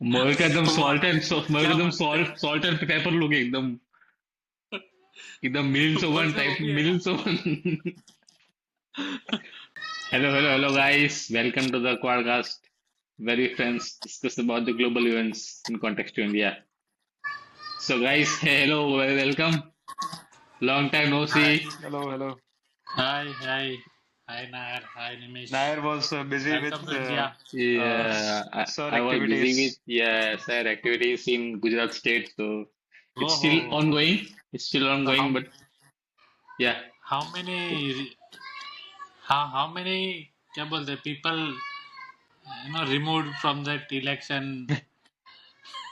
मगर का एकदम वाह, मगर क्या एकदम बात है। सॉल्ट एंड पेपर लोग एकदम एकदम मिलियन वो वन सब हो टाइप गया यार। Million one hello guys, welcome to the podcast where we friends discuss about the global events in context to India. So guys, hello, welcome. Long time no Hi. see. Hello, hello. Hi, hi. Hi, Nair. Hi, Nimish. Nair was busy with Welcome to India. Yeah, sir I was busy with activities. sir activities in Gujarat state, so it's Oh, still oh, oh. ongoing. It's still ongoing, How but yeah. how many how many क्या बोलते हैं, people removed from that election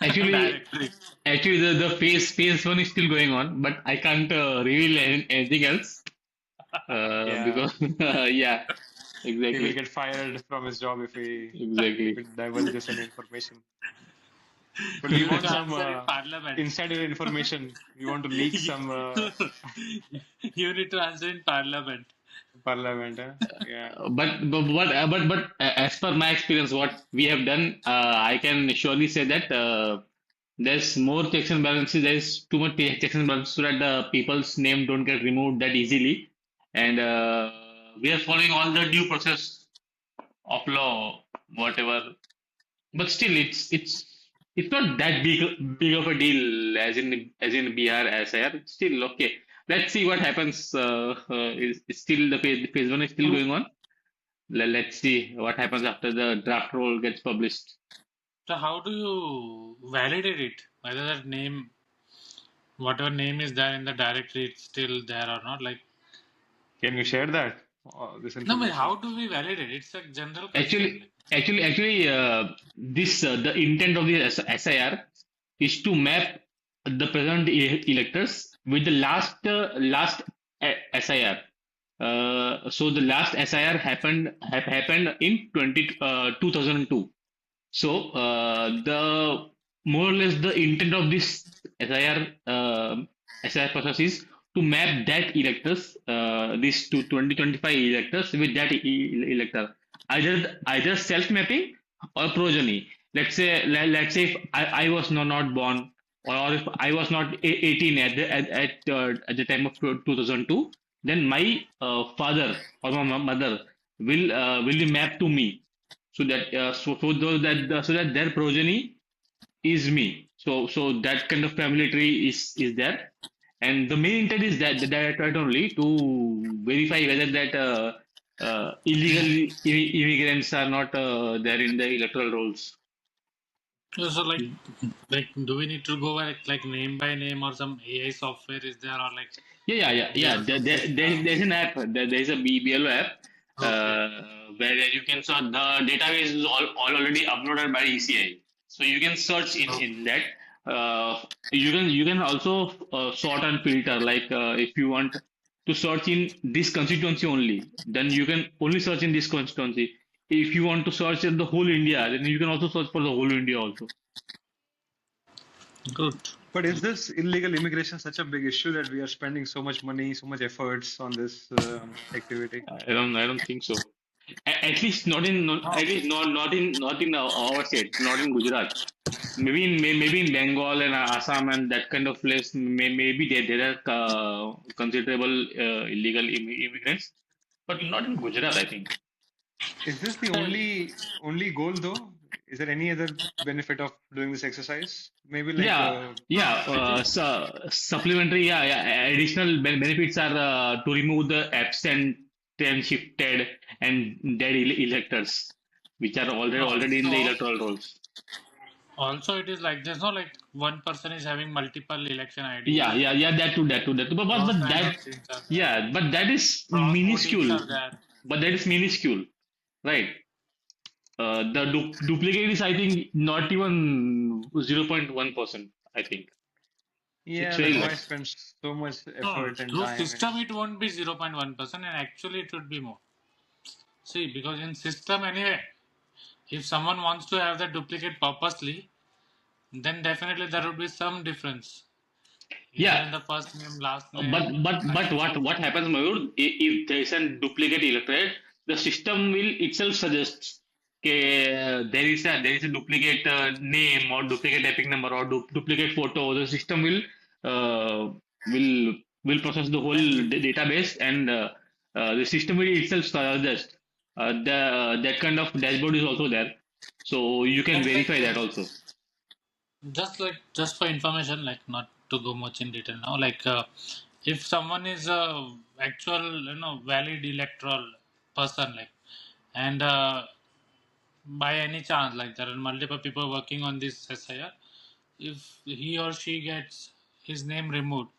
Actually, directory. the phase one is still going on, but I can't reveal anything else Yeah, because yeah, he will exactly, get fired from his job if exactly. it divulges any information. But we You need want to some answer in parliament. insider information. We want to leak some You need to answer in parliament. parliament. Yeah. As per my experience, what we have done, I can surely say that there's more checks and balances. There's too much checks and balances so that the people's name don't get removed that easily, and we are following all the due process of law, whatever. But still, it's not that big of a deal as in BR SIR. Still okay. Let's see what happens. Is still the phase one is still going on. Let's see what happens after the draft roll gets published. So how do you validate it? Whether that name, whatever name is there in the directory, it's still there or not? Like, Can you share that this no, but information? how do we validate? It's a general question. Actually, this the intent of the SIR is to map the present electors with the last SIR. So the last SIR happened in 2002. So the more or less the intent of this SIR process is to map that electors, these 2025 electors with that elector, either self mapping or progeny. Let's say if I was not born, or if I was not 18 at the time of 2002, then my father or my mother will be mapped to me, so that their progeny is me. So that kind of family tree is there, and the main intent is that only to verify whether that illegal immigrants are not there in the electoral rolls. So like, do we need to go like name by name, or some AI software is there, or like Yeah. there There's an app. There's a BLO app okay. where you can search the database is all already uploaded by ECI. So you can search in that. You can also sort and filter. Like if you want to search in this constituency only, then you can only search in this constituency. If you want to search in the whole India, then you can also search for the whole India also. Good. But is this illegal immigration such a big issue that we are spending so much money, so much efforts on this activity? I don't think so. At least not in not, Oh, at least not in our state, not in Gujarat. Maybe in Bengal and Assam and that kind of place. Maybe there are considerable illegal immigrants, but not in Gujarat, I think. Is this the only goal though? Is there any other benefit of doing this exercise? Maybe like no, Yeah. I think Supplementary. Yeah. Additional benefits are to remove the absent and shifted and dead electors, which are already in the also electoral rolls. also it is like there's no like one person is having multiple election Yeah, ID. yeah, yeah. That too. Those But kind that, of things are there. yeah, but that is Fraud votings minuscule. are there. But that is minuscule, right? The duplicate is, I think, not even 0.1%. I think it's yeah, very then why less. spend so much No, effort and through time and system it won't be 0.1%, and actually it would be more. See, because in system anyway, if someone wants to have the duplicate purposely, then definitely there would be some difference, either Yeah, in the first name, last but name, but and but what also what happens, Mayur? If there is a duplicate electorate, the system will itself suggest. there is a duplicate name or duplicate epic number or duplicate photo, the system uh, will will process the whole Well, database, and the system will itself suggest that kind of dashboard is also there, so you can well, verify that also. just for information, like not to go much in detail now. Like, if someone is a actual, valid electoral person, like, and by any chance, like there are multiple people working on this SIR, if he or she gets his name removed,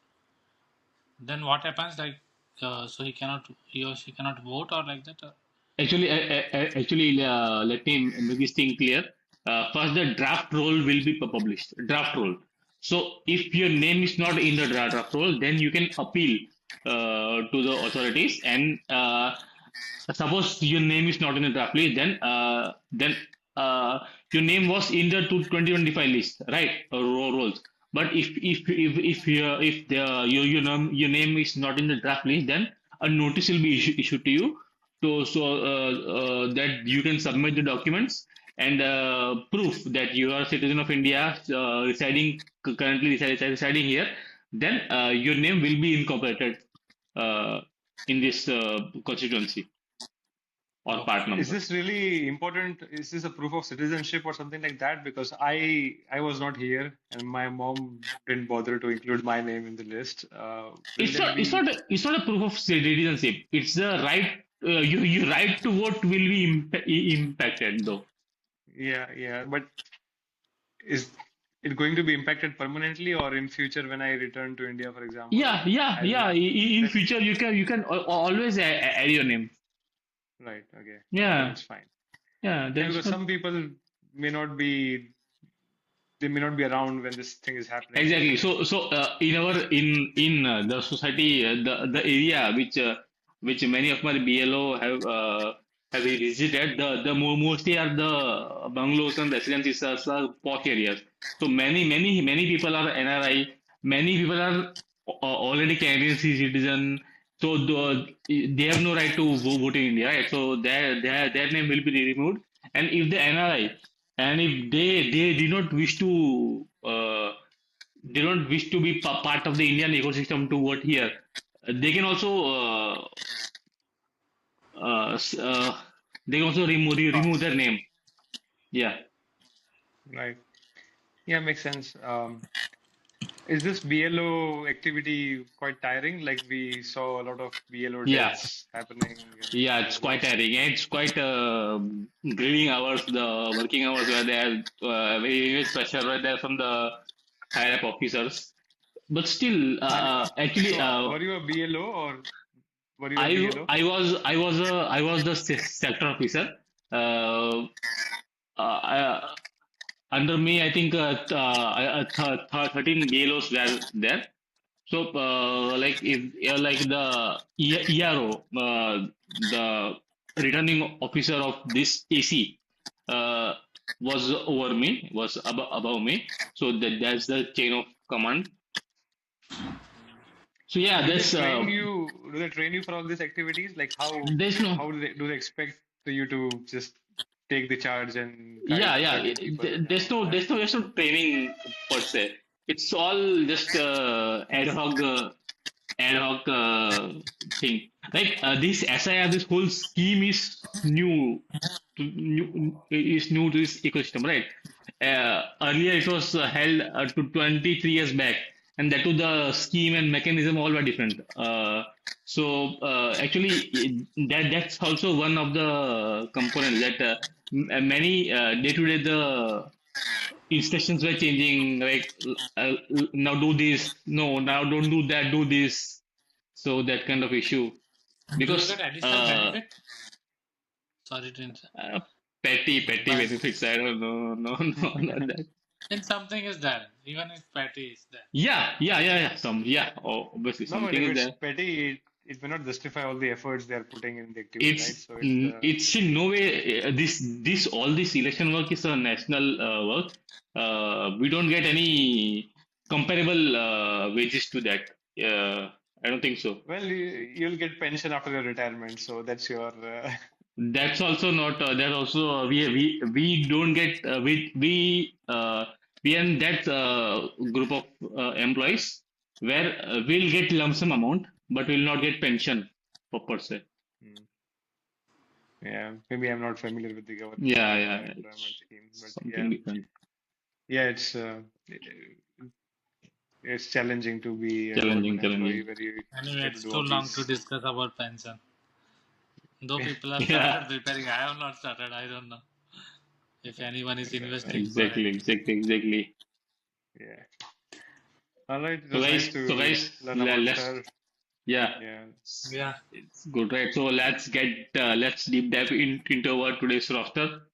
then what happens? Like, so he or she cannot vote or like that. Actually, let me make this thing clear. First, the draft roll will be published. Draft roll. So, if your name is not in the draft roll, then you can appeal to the authorities. And suppose your name is not in the draft list, then your name was in the 2025 list, right? Rolls. But if your name is not in the draft list, then a notice will be issued to you, that you can submit the documents and proof that you are a citizen of India, residing here. Then your name will be incorporated uh, in this constituency or Okay. part Is number. this really important? Is this a proof of citizenship or something like that? Because I was not here and my mom didn't bother to include my name in the list. Will It's there not. It's not. be? It's not a proof of citizenship. It's the right. Your right to vote will be impacted though. Yeah, yeah. But is it going to be impacted permanently or in future when I return to India, for Yeah, example, yeah, I'll yeah. In that future, you can always add your name. right, okay. Then Yeah, it's fine. yeah. Yeah, There's because not some people may not be they may not be around when this thing is happening. exactly. So So in the society, the area which many of my BLO have visited, the mostly are the bungalows and residences are posh areas. So many people are NRI. Many people are already Canadian citizen. So they have no right to vote in India, right? So their name will be removed. And if the NRI, and if they do not wish to be part of the Indian ecosystem to vote here. They can also uh, s- uh, they can also remove pass. their name. Yeah, Right. Yeah, makes sense. Is this BLO activity quite tiring? Like we saw a lot of BLO yeah, deaths happening yeah. and It's a quite lot of tiring. It's quite grilling hours. The working hours were there. Very much pressure were there from the higher up officers. But still, and actually, were you a BLO or were you a I BLO? I was the sector officer. Uh, uh, Under me, I think 13 BLOs were there. So, like if like the ERO, the returning officer of this AC, uh, was over me, was above me. So that's the chain of command. So yeah, Do they train you for all these activities? Like there's no. how do they expect you to just take the charge and Yeah, guide yeah. 13 people and There's all no, that? there's no training per se. It's all just ad hoc thing. Like this SIR, this whole scheme is new to this ecosystem, right? Earlier, it was held to 23 years back, and that to the scheme and mechanism all were different. Actually, that's also one of the components that many day to day the instructions were changing. Like now do this, no, now don't do that, do this. So that kind of issue Do you get because additional benefit? Sorry to interrupt. uh, petty But benefits. I don't know. No, no, not that. then something is there, even if petty is there. Yeah. Obviously No, but something if is it's there. petty, it may not justify all the efforts they are putting in the activity, right? It's So it's the it's in no way this all this election work is a national work. We don't get any comparable wages to that. I don't think so. well, you'll get pension after your retirement, so that's your That's also not. That also we don't get we are in that group of employees where we'll get lump sum amount, but we'll not get pension per se. Mm. Yeah, maybe I'm not familiar with the Yeah, government yeah, employment it's scheme, but something yeah, different, yeah, it's challenging to be a government employee challenging. where you Anyway, get to it's do too all long to these. discuss about pension. Though people have started Yeah, preparing, I have not started. I don't know if anyone is investing for it. exactly. Yeah. All right. It So was nice to guys, learn about let's her. yeah, Yeah. Yeah, it's good, right? So let's deep dive into our today's roster.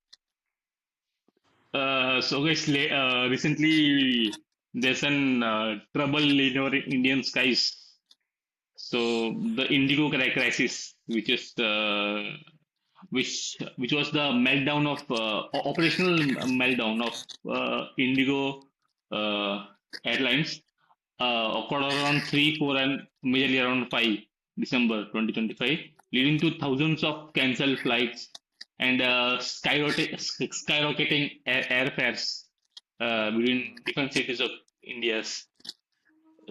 So guys, recently there's an trouble in our Indian skies. So the Indigo crisis, which was the meltdown of operational meltdown of Indigo Airlines, occurred around 3, 4, and majorly around 5 December 2025, leading to thousands of cancelled flights and skyrocketing airfares between Mm. different cities of India's.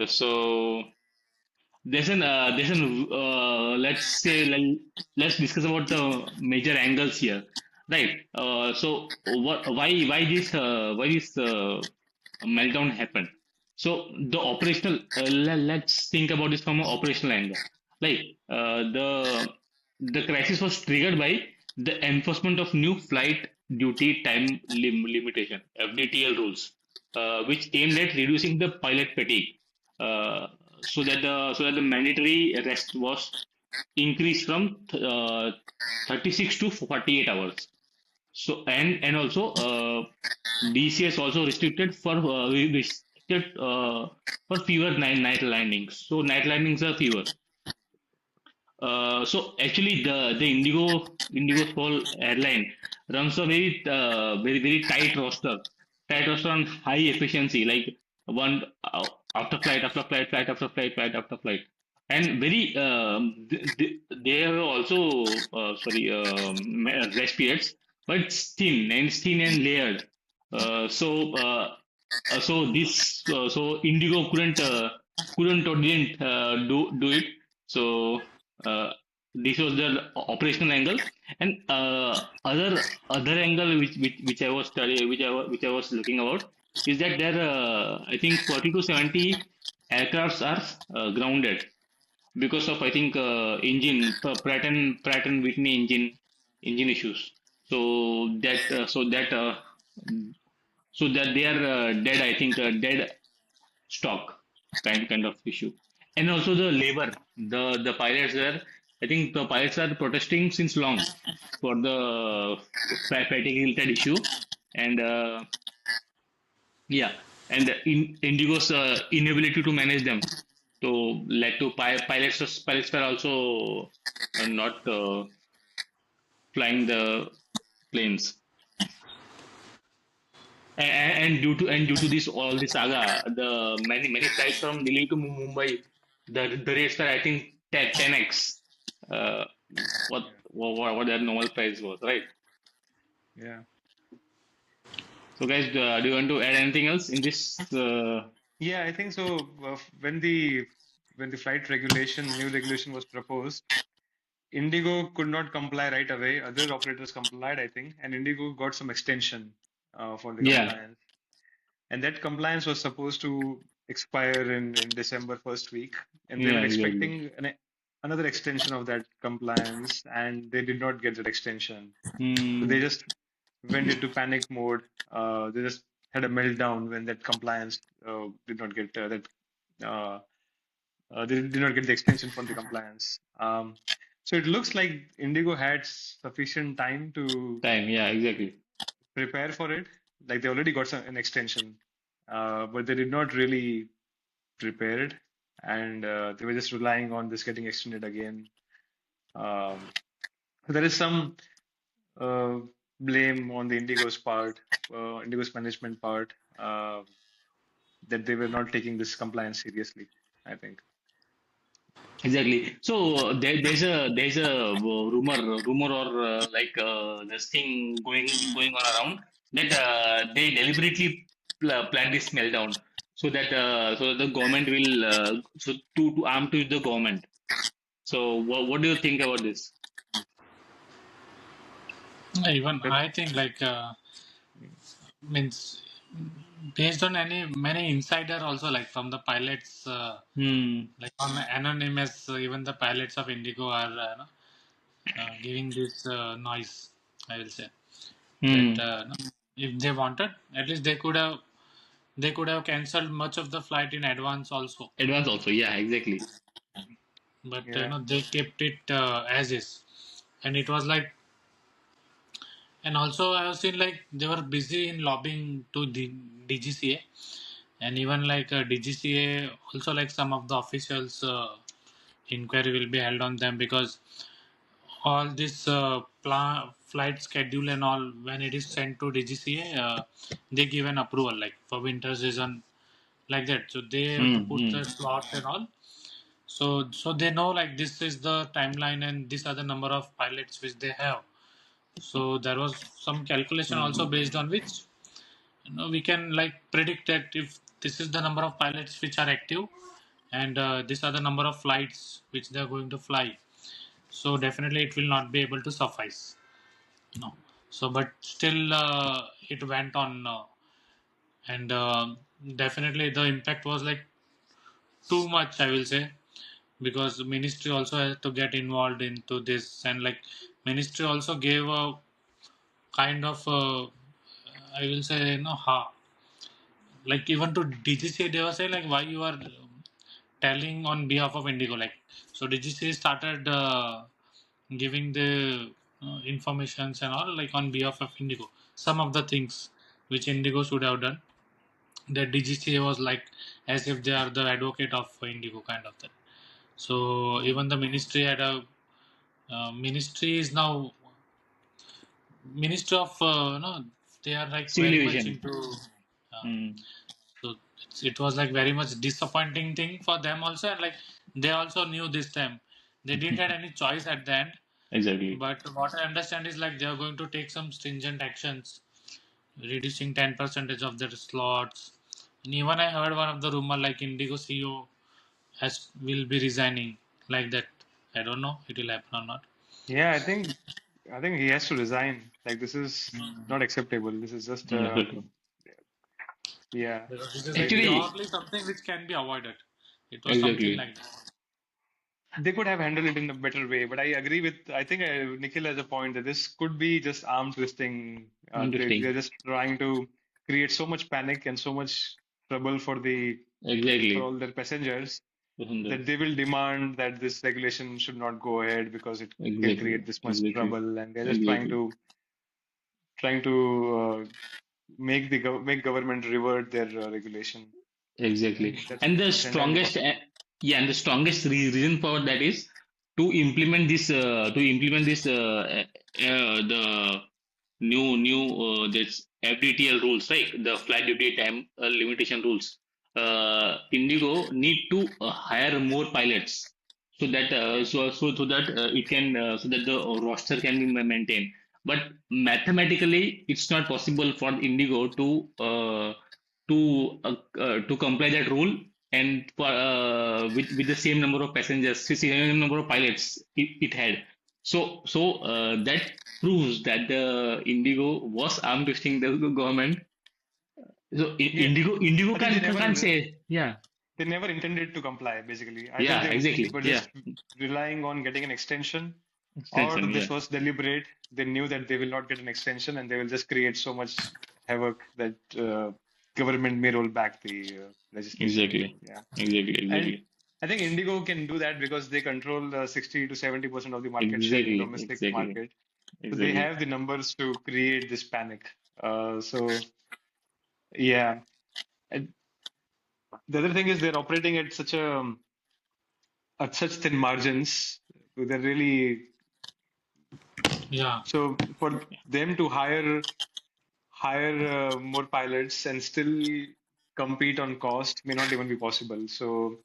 So let's discuss about the major angles here, right? Why this meltdown happened? So the operational let's think about this from an operational angle. Like the crisis was triggered by the enforcement of new flight duty time limitation (FDTL) rules, which aimed at reducing the pilot fatigue, uh, so that the mandatory rest was increased from 36 to 48 hours. So and also DCS also restricted for fewer night landings. So night landings are fewer. So actually, the Indigo's whole airline runs a very tight roster on high efficiency, like one after flight after flight, and very they have also rest periods, but it's thin and layered. So so Indigo couldn't or didn't do it. So uh, this was the operational angle, and other angle which I was studying, which I was looking about is that there I think 40 to 70 aircrafts are grounded because of I think engine Pratt and Whitney engine issues. So that they are dead. I think dead stock kind of issue, and also the labor. The pilots are. I think the pilots are protesting since long for the fatigue related issue, and yeah, and Indigo's inability to manage them. So led to pilots were also not flying the planes. And due to this all this saga, the many flights from Delhi to Mumbai, the rates were I think 10x uh, Yeah. what their normal price was, right? Yeah. So guys, do you want to add anything else in this? Yeah, I think so. When the flight new regulation was proposed, Indigo could not comply right away. Other operators complied, I think, and Indigo got some extension for the Yeah, compliance. And that compliance was supposed to expire in December first week, and they yeah, were exactly. expecting another extension of that compliance, and they did not get that extension. So they Hmm, just went into panic mode. They just had a meltdown when that compliance did not get that uh, they did not get the extension for the compliance. So it looks like Indigo had sufficient time to time, yeah, exactly. prepare for it. Like they already got an extension, but they did not really prepare it, and they were just relying on this getting extended again. Um, so there is some uh, blame on the Indigo's management part, that they were not taking this compliance seriously, I think. Exactly. So there's a rumor or this thing going on around that they deliberately plan this meltdown so that the government will to arm to the government. So what do you think about this? Even That, I think like means based on any many insider also like from the pilots Hmm. like on anonymous even the pilots of Indigo are giving this noise, I will say that Hmm. if they wanted, at least they could have cancelled much of the flight in advance also, Advance also. Yeah. Exactly. but yeah. they kept it as is, and it was like, and also I have seen like they were busy in lobbying to the DGCA, and even like DGCA also like some of the officials inquiry will be held on them because all this flight schedule and all when it is sent to DGCA, they give an approval like for winter season like that. So they have to Hmm. put the Hmm. slots and all. So they know like this is the timeline and these are the number of pilots which they have. So there was some calculation also Hmm. based on which we can like predict that if this is the number of pilots which are active and these are the number of flights which they are going to fly. So definitely it will not be able to suffice. No. So but still it went on and definitely the impact was like too much, I will say, because the ministry also has to get involved into this, and like ministry also gave a kind of I will say like even to DGCA they were saying like why you are telling on behalf of Indigo, like so DGCA started giving the informations and all like on behalf of Indigo, some of the things which Indigo should have done, the DGCA was like as if they are the advocate of Indigo kind of thing. So Hmm. even the ministry had a ministry is now ministry of they are like Civil very much aviation. into uh, Hmm. so it was like very much disappointing thing for them also, and like they also knew this time they didn't had any choice at the end. Exactly. But what I understand is like they are going to take some stringent actions, reducing 10 percentage of their slots. And even I heard one of the rumor like Indigo CEO has will be resigning like that. I don't know it will happen or not. Yeah, I think he has to resign. Like this is not acceptable. This is just yeah. Because this is like Like Actually, purely something which can be avoided. It was something exactly. like that. they could have handled it in a better way, but I agree with I think Nikhil has a point that this could be just arm twisting. They're Interesting. just trying to create so much panic and so much trouble for Exactly. all their passengers Vasundhara. that they will demand that this regulation should not go ahead because it can Exactly. create this much Exactly. trouble, and they're just Exactly. trying to make government revert their regulation, Exactly. and that's And the that's entirely strongest, possible. yeah, and the strongest reason for that is the new this FDTL rules, right? The flight duty time limitation rules. Indigo need to hire more pilots so that it can so that the roster can be maintained. But mathematically, it's not possible for Indigo to comply that rule and with the same number of passengers, same number of pilots it had. So that proves that the Indigo was arm twisting the government. So Yeah, Indigo I think can't say yeah, they never intended to comply. Basically, either yeah, they exactly, were yeah, just relying on getting an extension, or extension, yeah, this was deliberate. They knew that they will not get an extension, and they will just create so much havoc that government may roll back the legislation. exactly, Yeah, and exactly, I think Indigo can do that because they control 60 to 70% of the market share in exactly, domestic exactly, market. So they exactly. have the numbers to create this panic. So yeah. And the other thing is they're operating at such thin margins. They're really Yeah, so for them to hire more pilots and still compete on cost may not even be possible. So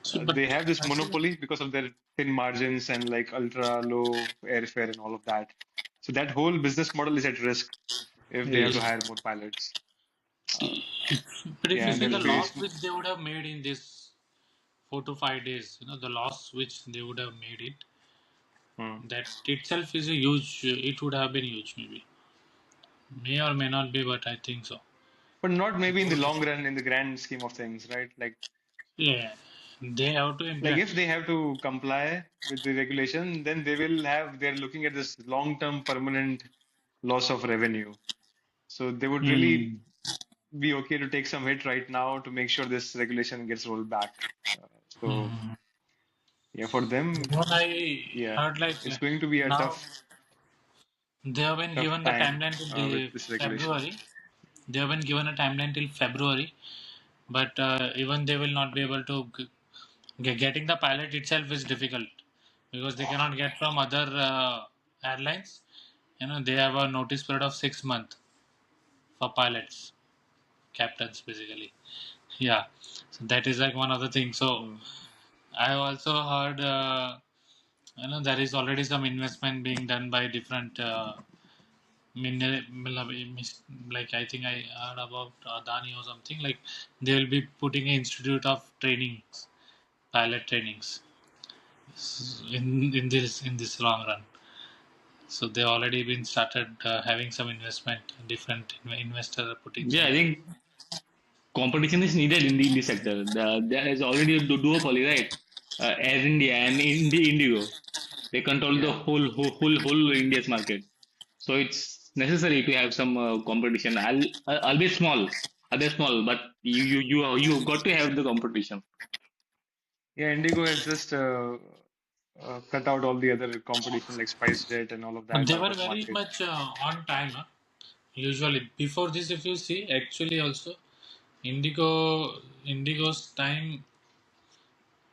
So, but They have this I think monopoly because of their thin margins and like ultra low airfare and all of that. So that whole business model is at risk if they have to Yes. hire more pilots. see, Um, but if yeah, you and see there'll the be loss which they would have made in this 4 to 5 days, the loss which they would have made it, hmm. that itself is a huge. It would have been huge, maybe. May or may not be, but I think so. But not It maybe in the would. long run in the grand scheme of things, right? Yeah, they have to Like implement. if they have to comply with the regulation, then they're looking at this long-term permanent loss of revenue. So they would really Hmm. be okay to take some hit right now to make sure this regulation gets rolled back. So Mhm. yeah, for them, What I yeah, heard, like it's going to be a now they have been tough given the time timeline till with the this regulation. February. They have been given a timeline till February, but even they will not be able to getting the pilot itself is difficult because they cannot get from other airlines. They have a notice period of 6 months for pilots, captains basically. Yeah, so that is like one of the things. So Mm. I have also heard there is already some investment being done by different like I think I heard about Adani or something, like they will be putting an institute of trainings, pilot trainings in this long run. So they already been started having some investment. Different investors are putting Yeah, some I money. think competition is needed in the sector. There is already a duopoly, right? Air India and Indigo. They control the Yeah. whole India's market. So it's necessary to have some competition. Albeit small, albeit small, but you got to have the competition. Yeah, Indigo has just cut out all the other competition like SpiceJet and all of But that they out were of very market. much on time. Usually before this, if you see, actually also Indigo's time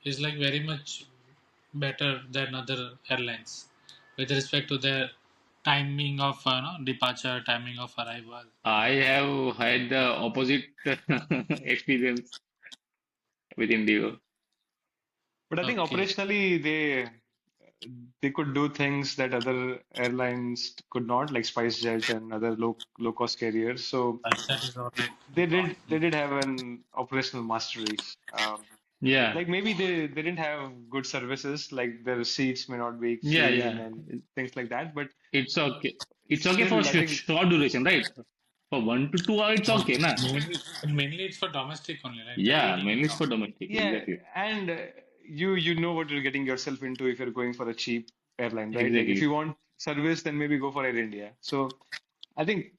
is like very much better than other airlines with respect to their timing of departure, timing of arrival. I have had the opposite experience with Indigo. But I think Okay, operationally they could do things that other airlines could not, like SpiceJet and other low cost carriers. So like that is what they did have an operational mastery. Yeah, Like maybe they didn't have good services, like their seats may not be yeah, clean yeah. and things like that. But It's okay. It's okay for still, I think short duration, right? For 1 to 2 hours, it's okay, na? mainly it's for domestic only, right? Yeah, Daily. mainly it's for domestic, yeah, exactly. and you know what you're getting yourself into if you're going for a cheap airline, right? Like if Exactly. you want service, then maybe go for Air India. So I think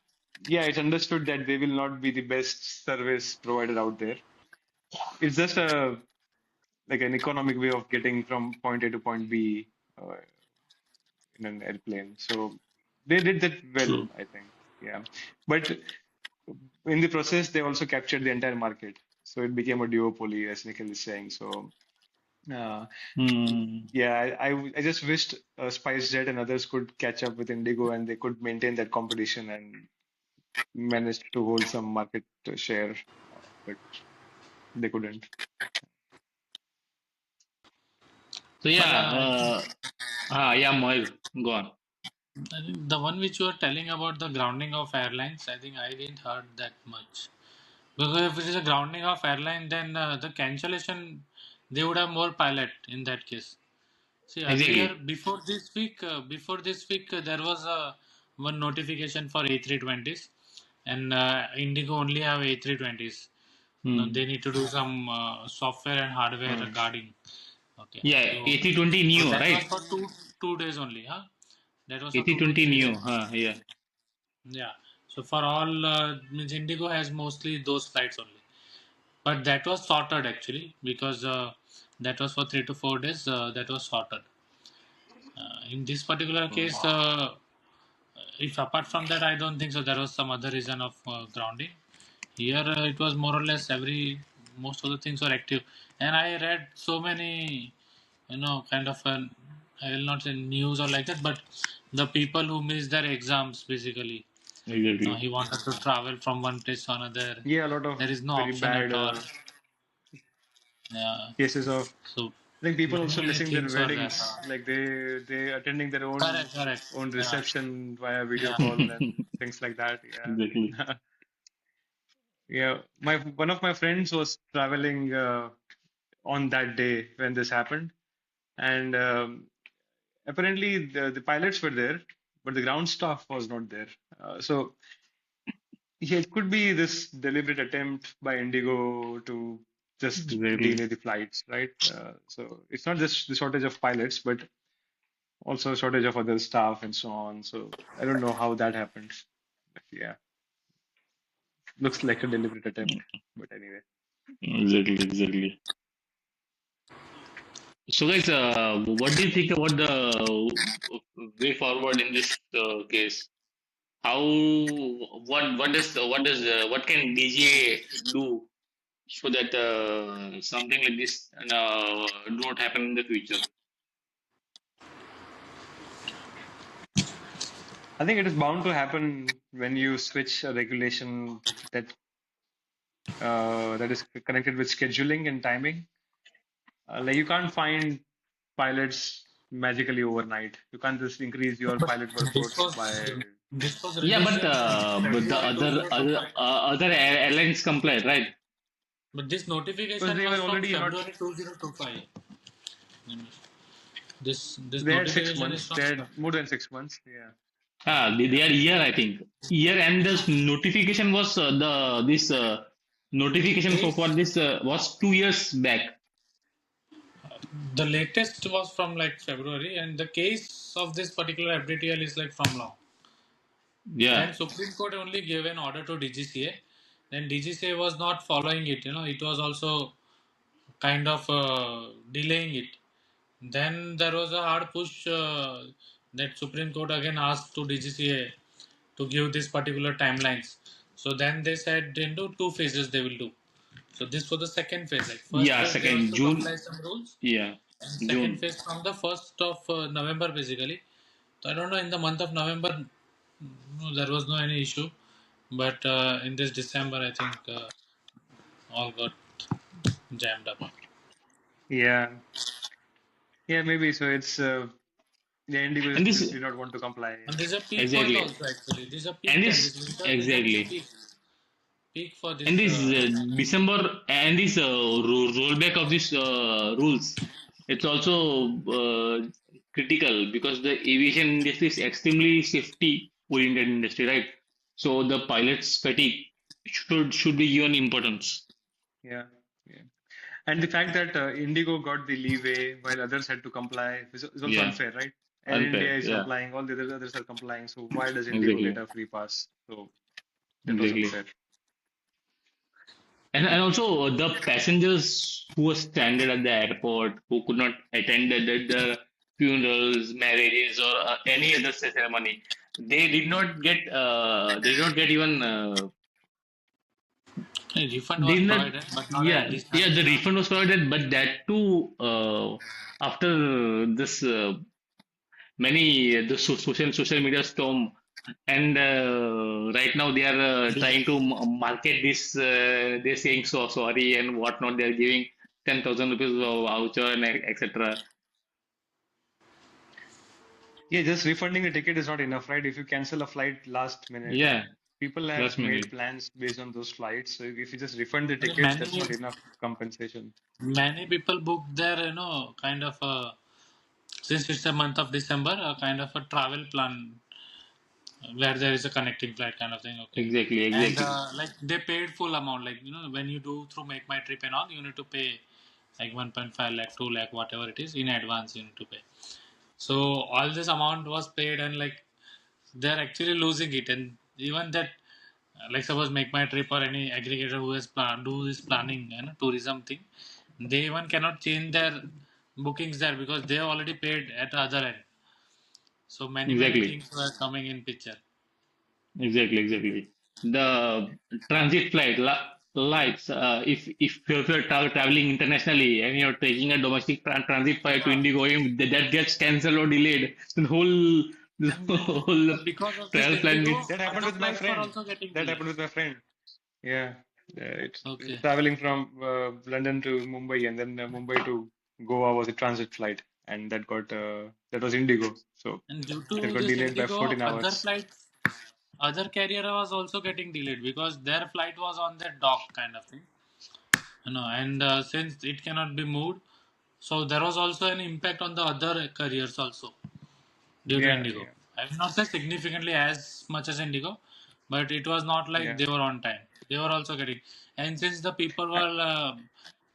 yeah, it's understood that they will not be the best service provider out there. It's just a like an economic way of getting from point A to point B in an airplane. So they did that well, True. I think. Yeah, but in the process, they also captured the entire market. So it became a duopoly, as Nikhil is saying. So. Uh, Hmm. Yeah, I just wished SpiceJet and others could catch up with Indigo and they could maintain that competition and managed to hold some market share, but they couldn't. So But yeah, I think yeah, Moise, go on. the one which you were telling about the grounding of airlines, I think I didn't heard that much. Because if it is a grounding of airline, then the cancellation, they would have more pilot in that case. See, earlier Exactly. before this week, there was one notification for A320s, and Indigo only have A320s. They Hmm. need to do some software and hardware Hmm. guarding. Okay, Yeah, so 8020 so Neo, that was right? for two days only, huh? That was for 8020 2 to 3 days. Neo, yeah. Yeah. So for all means Indigo has mostly those flights only. But that was sorted actually because that was for 3 to 4 days. That was sorted. In this particular Hmm. case, if apart from that, I don't think so. There was some other reason of grounding. Here, it was more or less most of the things were active, and I read so many, kind of I will not say news or like that, but the people who missed their exams basically. No, Exactly. he wanted to travel from one place to another. Yeah, a lot of There is no very option at bad. all. Yeah. cases of, So I think, people many also many missing their things were there. weddings, like they attending their Correct, correct. own Yeah, reception via video yeah. call and things like that. Exactly. Yeah. Yeah, my one of my friends was traveling on that day when this happened, and apparently the pilots were there, but the ground staff was not there. So yeah, it could be this deliberate attempt by Indigo to just Exactly. delay the flights, right? So it's not just the shortage of pilots, but also a shortage of other staff and so on. So I don't know how that happened. But yeah, looks like a deliberate attempt. But anyway. Exactly. Exactly. So, guys, what do you think about the way forward in this case? How what can DGA do so that something like this do not happen in the future? I think it is bound to happen when you switch a regulation that that is connected with scheduling and timing. Like you can't find pilots magically overnight. You can't just increase your But pilot this workforce was by. this was Yeah, released in but the February other 2025. airlines complied, right? But this Because notification they was were from already not. February 2025. This They had six notification is months. from They had more than 6 months. Yeah. They are year, I think. Year, and this notification was the this notification for case. this was 2 years back. The latest was from like February, and the case of this particular FDTL is like from long. Yeah, Then Supreme Court only gave an order to DGCA. Then DGCA was not following it. It was also kind of delaying it. Then there was a hard push that Supreme Court again asked to DGCA to give this particular timelines. So then they said in two phases they will do. So this was the second phase. Like first yeah. phase they want Second to comply June. some rules, Yeah, and second June. phase from the 1st of November basically. So I don't know, in the month of November, no, there was no any issue, but in this December I think all got jammed up. Yeah. Yeah. Maybe so. It's the Indigo And just this did not want to comply. And Yeah. there's a peak point exactly. also actually. There's a And peak time. This this winter season is exactly. peak for And this. this December and this rollback of these rules, it's also critical because the aviation industry is extremely safety oriented industry, right? So the pilots fatigue should be given importance. Yeah. Yeah. And the fact that Indigo got the leeway while others had to comply is also Yeah, unfair, right? Air India unfair. is Yeah, complying, all the others are complying. So why does Indigo get exactly, a free pass? So that was exactly. unfair. And also the passengers who were stranded at the airport who could not attend the funerals, marriages, or any other ceremony, they did not get even A refund they was did not provided, but not an yeah, additional yeah, the charge. refund was provided, but that too after this many the social media storm, and right now they are trying to market this. They're saying so sorry and whatnot. They're giving 10,000 rupees of voucher and etc. Yeah, just refunding the ticket is not enough, right? If you cancel a flight last minute, Yeah, people have last made minute. plans based on those flights. So if you just refund the I mean, ticket, that's not enough compensation. many people book their kind of since it's a month of December, a kind of a travel plan where there is a connecting flight kind of thing. Okay, Exactly, and exactly, like they paid full amount. Like when you do through Make My Trip and all, you need to pay like 1.5 lakh, 2 lakh, whatever it is in advance. You need to pay. So all this amount was paid, and like they're actually losing it. And even that, like suppose Make My Trip or any aggregator who has do this planning and tourism thing, they even cannot change their bookings there because they have already paid at the other end. So many exactly. things were coming in picture. Exactly, exactly. The transit flight lights. If you're traveling internationally and you're taking a domestic transit flight to Yeah. Indigo, if that gets cancelled or delayed, then the And whole because of this travel plan Indigo, gets That happened other with my flights were friend. also getting That delayed. happened with my friend. Yeah. Okay. Traveling from London to Mumbai and then Mumbai to Goa was a transit flight, and that was Indigo, so And due that to got this delayed by Indigo, 14 other hours. flights, other carrier was also getting delayed because their flight was on their dock kind of thing. And since it cannot be moved, so there was also an impact on the other carriers also due to Yeah, Indigo. yeah, I will not say significantly as much as Indigo, but it was not like yeah. they were on time. They were also getting, and since the people I, were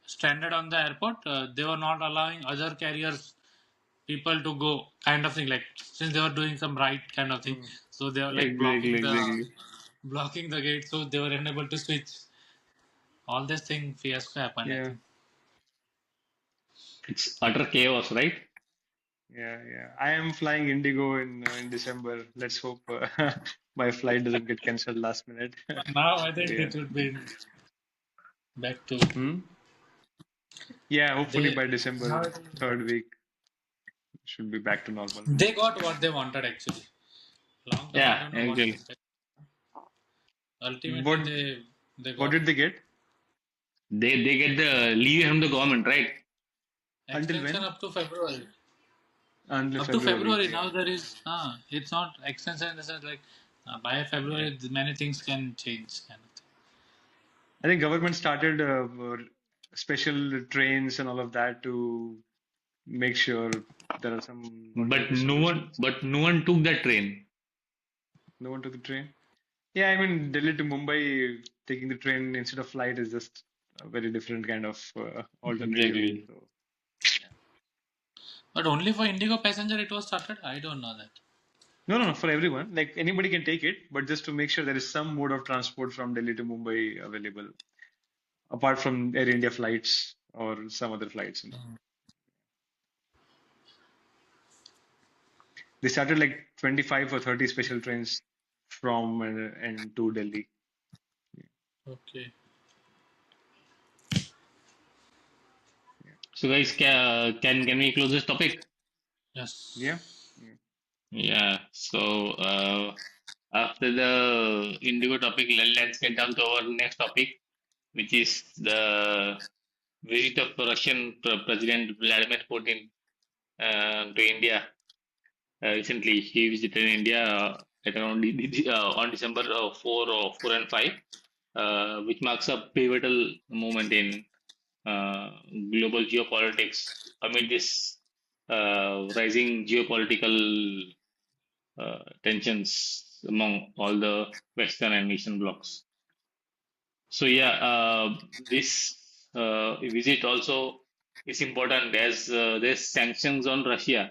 stranded on the airport, they were not allowing other carriers people to go, kind of thing. Like since they were doing some right kind of thing, mm, so they were like Exactly, exactly. blocking the gate, so they were unable to switch. All this thing fiasco happened, I yeah, think. It's utter chaos, right? yeah. I am flying Indigo in December. Let's hope my flight doesn't get cancelled last minute. Now I So think yeah. it would be back to Hmm? Yeah, hopefully they by now December third week should be back to normal. they got what they wanted actually. Long term, I Yeah, don't know what actually. happened. Ultimately, What they what got did it. they get? They get the leave from the government, right? Until Extension when? up to February. Until Up to February. February Yeah. now there is it's not extension in the sense like by Yeah. February many things can change kind of I think government started special trains and all of that to make sure there are some alternative solutions. But no one took that train. No one took the train. Yeah, I mean Delhi to Mumbai, taking the train instead of flight is just a very different kind of alternative. Exactly. So but only for Indigo passenger it was started. I don't know that. no, for everyone. Like anybody can take it, but just to make sure there is some mode of transport from Delhi to Mumbai available, apart from Air India flights or some other flights. They started like 25 or 30 special trains from and to Delhi. Okay. Yeah. So guys, can we close this topic? Yeah. Yes. Yeah. Yeah. So after the Indigo topic, let's get down to our next topic, which is the visit of Russian President Vladimir Putin to India. Recently, he visited India at around on December 4 and 5, which marks a pivotal moment in global geopolitics amid this rising geopolitical tensions among all the Western and Eastern blocs. So yeah, this visit also is important as there's sanctions on Russia.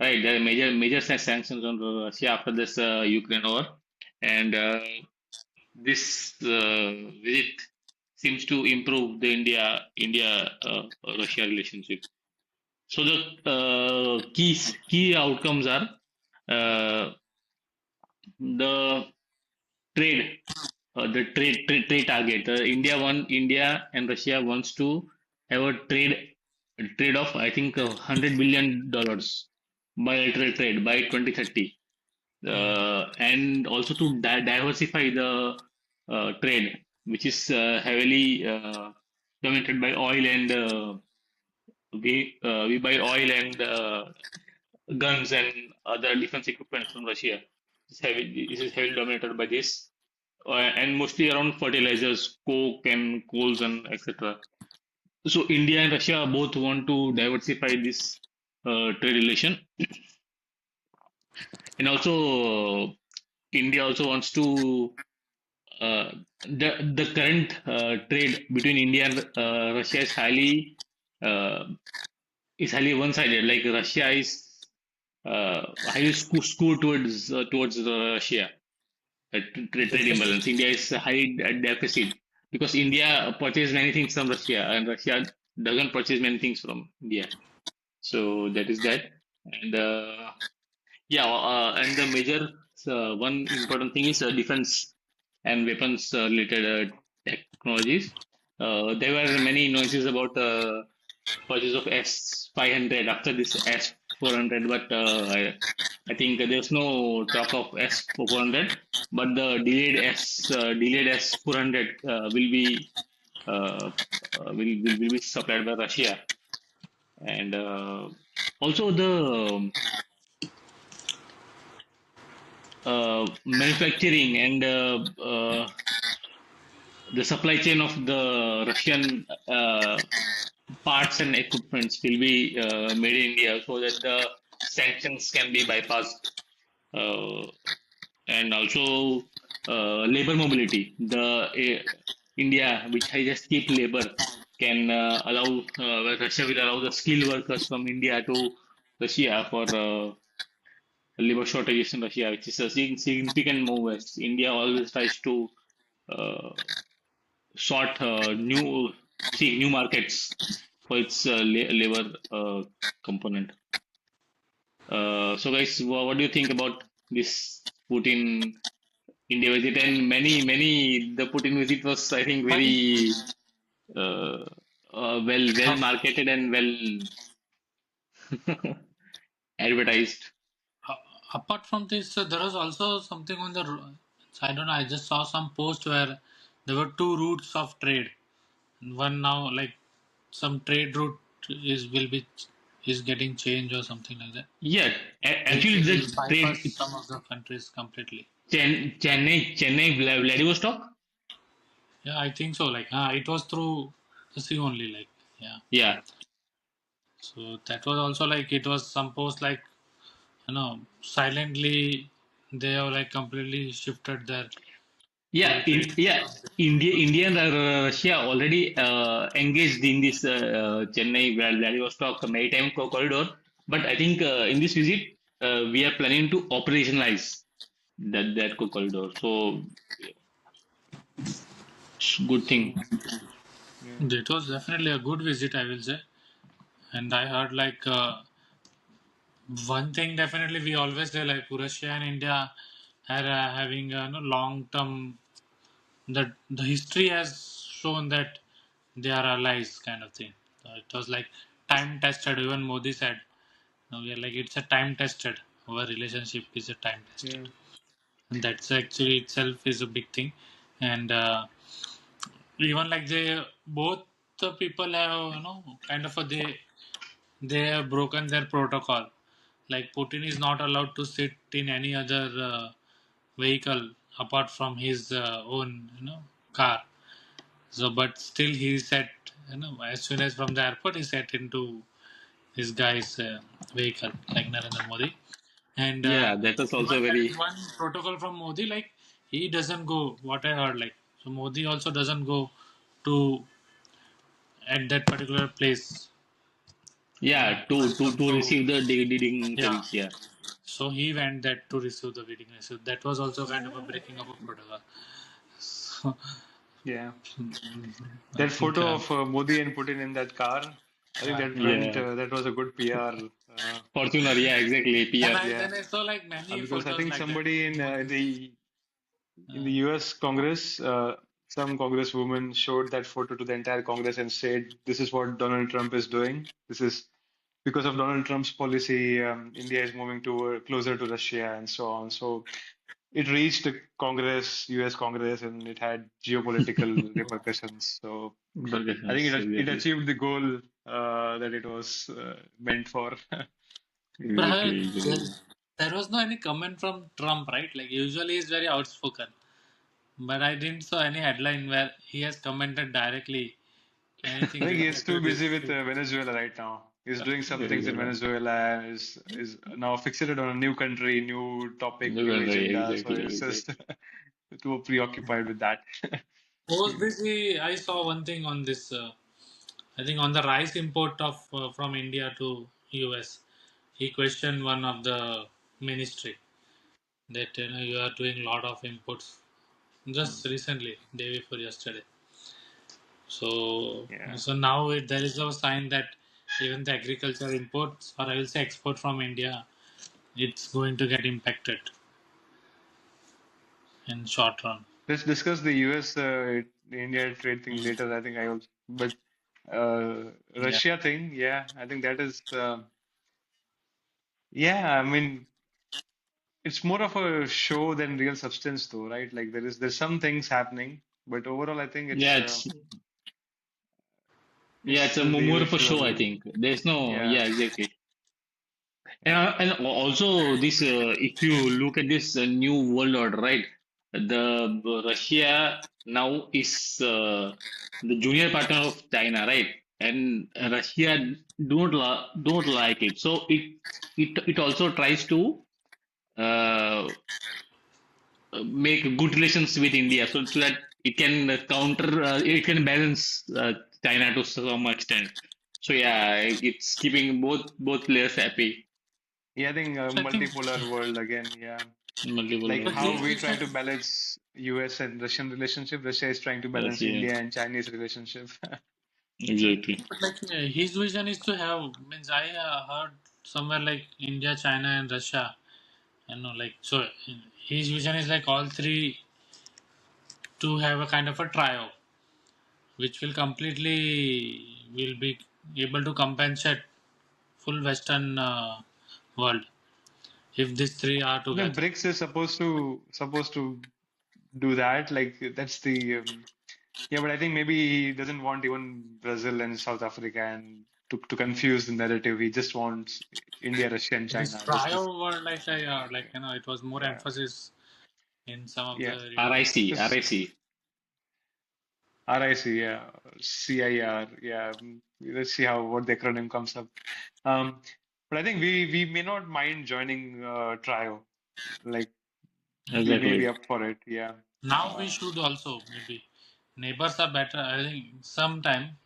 Right, there are major sanctions on Russia after this Ukraine war, and this visit seems to improve the India Russia relationship. So the key outcomes are uh, the trade, trade target. India and Russia wants to have a trade of I think $100 billion bilateral trade by 2030, Hmm. and also to diversify the trade, which is heavily dominated by oil and we buy oil and guns and other defense equipment from Russia. This is heavily dominated by this, and mostly around fertilizers, coke and coals and etc. So India and Russia both want to diversify this trade relation, and also India also wants to uh, the current trade between India and Russia uh, is highly one-sided. Like Russia is highly skewed towards Russia. Trade imbalance. India is high deficit because India purchases many things from Russia and Russia doesn't purchase many things from India. So that is that. And yeah, and the major one important thing is defense and weapons related technologies. There were many noises about purchase of S-500 after this 400, but I think there's no talk of S400, but the delayed S400 uh, will be supplied by Russia, and also the manufacturing and the supply chain of the Russian parts and equipments will be made in India so that the sanctions can be bypassed. And also labor mobility. India, which has just cheap labor, can Russia will allow the skilled workers from India to Russia for labor shortages in Russia, which is a significant move as India always tries to uh, sort new markets for its labor component. So guys, what do you think about this Putin India visit? And the Putin visit was, I think, I think very well uh, marketed and well advertised. uh, apart from this, there was also something on the. I don't know. I just saw some post where there were two routes of trade. One now, like some trade route is getting changed or something like that. Yeah, It actually the will bypass trade some of the countries completely. Chennai Vladivostok. Yeah, I think so. Like, it was through the sea only. Like, yeah. Yeah, So that was also like it was some post like silently they have like completely shifted their whole trade. India and Russia already engaged in this Chennai Vladivostok maritime corridor. But I think in this visit we are planning to operationalize that corridor. So it's good So thing. Yeah. it was definitely a good visit, I will say. And I heard like one thing definitely we always say like Russia and India are having a long term that the history has shown that they are allies kind of thing. It was like time tested. Even Modi said, no, we are like it's a time tested. Our relationship is a time tested, Yeah. and that's actually itself is a big thing. And even like they both the people have kind of they have broken their protocol. Like Putin is not allowed to sit in any other vehicle apart from his own car. So, but still he set as soon as from the airport he set into this guy's vehicle like Narendra Modi. And Yeah, that was also even there is very. one protocol from Modi like he doesn't go. What I heard like so Modi also doesn't go to at that particular place. Yeah, to So receive the yeah. dignitaries. Yeah, So he went that to receive the wedding. So that was also kind of a breaking of a protocol. So Yeah. I That think photo of Modi and Putin in that car, I think yeah. yeah. that was a good PR. Fortuner. Yeah, exactly. And PR. Yeah. then I saw like many Because I photos think like that. somebody Modi. in the Uh, US Congress, some congresswoman showed that photo to the entire Congress and said, "This is what Donald Trump is doing. This is because of Donald Trump's policy. India is moving closer to Russia and so on." So it reached the Congress, US Congress, and it had geopolitical repercussions. So I think Burgers, it exactly. achieved the goal that it was meant for. but how, Exactly, there, exactly. there was no any comment from Trump, right? Like usually he's very outspoken, but I didn't saw any headline where he has commented directly I anything think he's related to too busy this. with Venezuela right now. He's doing some things in Venezuela. Venezuela and is now fixated on a new country, new topic, new agenda. So Exactly, it's just exactly. too preoccupied with that. Post this, I saw one thing on this. I think on the rice import of from India to US, he questioned one of the ministry that you are doing a lot of imports just recently, day before yesterday. So Yeah. so now there is a sign that even the agriculture imports or I will say export from India, it's going to get impacted in short run. Let's discuss the US India trade thing later. I think I also, but Yeah. Russia thing, yeah, I think that is. Yeah, I mean, it's more of a show than real substance, though, right? Like there's some things happening, but overall, I think Yeah, it's a the more of a show, I usual. think. There's no, Yeah, yeah, exactly. yeah, And also this, if you look at this new world order, right? The Russia now is the junior partner of China, right? And Russia don't like it, so it also tries to uh, make good relations with India, so that it can it can balance China to some extent. So yeah, it's keeping both players happy. yeah. I think a So I think multipolar world again. Yeah, Multiple like so how his we levels. try vision, to balance U.S. and Russian relationship. Russia is trying to balance Russia, India and Chinese relationship. exactly. but like his vision is to have means I heard somewhere like India, China, and Russia. You know, like so his vision is like all three to have a kind of a trio, which will completely will be able to compensate full Western world if these three are The together. BRICS is supposed to do that. Like that's the yeah, but I think maybe he doesn't want even Brazil and South Africa and to confuse the narrative. He just wants India, Russia, and This China. Just this. trio were like Yeah, you know it was more yeah, emphasis in some of yeah. the readings. RIC, Because RIC. RIC, yeah, CIR, yeah. Let's see how what the acronym comes up. Um, but I think we may not mind joining trio. Like we may be Exactly. up for it. Yeah. Now we Uh, should also maybe neighbors are better. I think sometime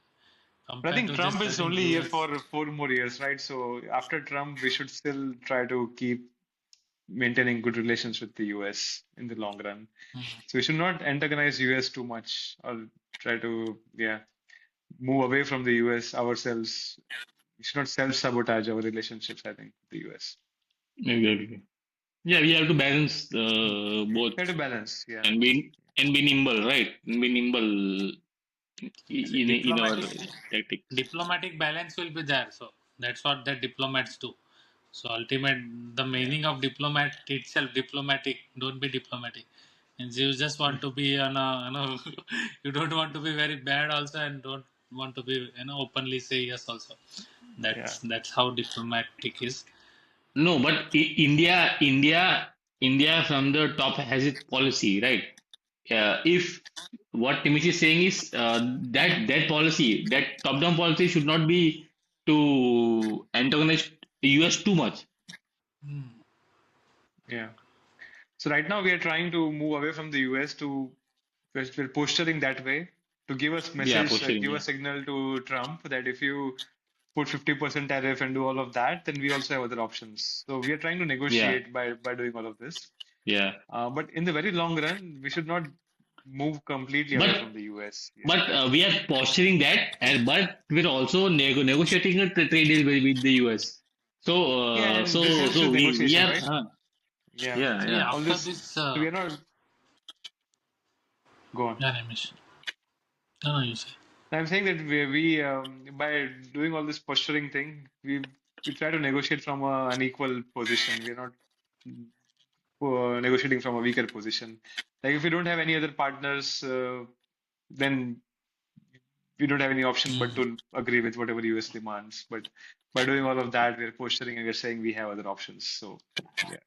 but I compared think to Trump this. I is think only here US. for 4 more years, right? So after Trump, we should still try to keep maintaining good relations with the US in the long run. So we should not antagonize US too much or try to, yeah, move away from the US ourselves. We should not self-sabotage our relationships, I think, with the US. Exactly. Yeah, we have to balance We have both to balance, yeah. and be nimble, right? And be nimble See, in our tactics. diplomatic balance will be there. So that's what the diplomats do. So ultimate the Yeah. meaning of diplomat itself diplomatic. Don't be diplomatic. And you just want to be on a you know you don't want to be very bad also and don't want to be you know openly say yes also. Yeah. That's how diplomatic is. No, but India from the top has its policy, right? If what Timish is saying is that policy, that top-down policy should not be to antagonize US too much. Yeah. So right now we are trying to move away from the US to we're posturing that way to give us Yeah, message, posturing. give a Yeah, signal to Trump that if you put 50% tariff and do all of that, then we also have other options. So we are trying to yeah, negotiate by doing all of this. yeah. But in the very long run, we should not move completely away But from the US. Yeah. we are posturing that, and but we're also negotiating a trade deal with the US. So Yeah, and this so helps with we negotiation, are right? Yeah. yeah, See yeah. All after this, this so we are not, go on. yeah Nimish. No, you say. I'm saying that we by doing all this posturing thing, we try to negotiate from an equal position. We're not negotiating from a weaker position. Like if we don't have any other partners, then we don't have any option but Mm. to agree with whatever US demands. But by doing all of that, we're posturing and we're saying we have other options. So yeah,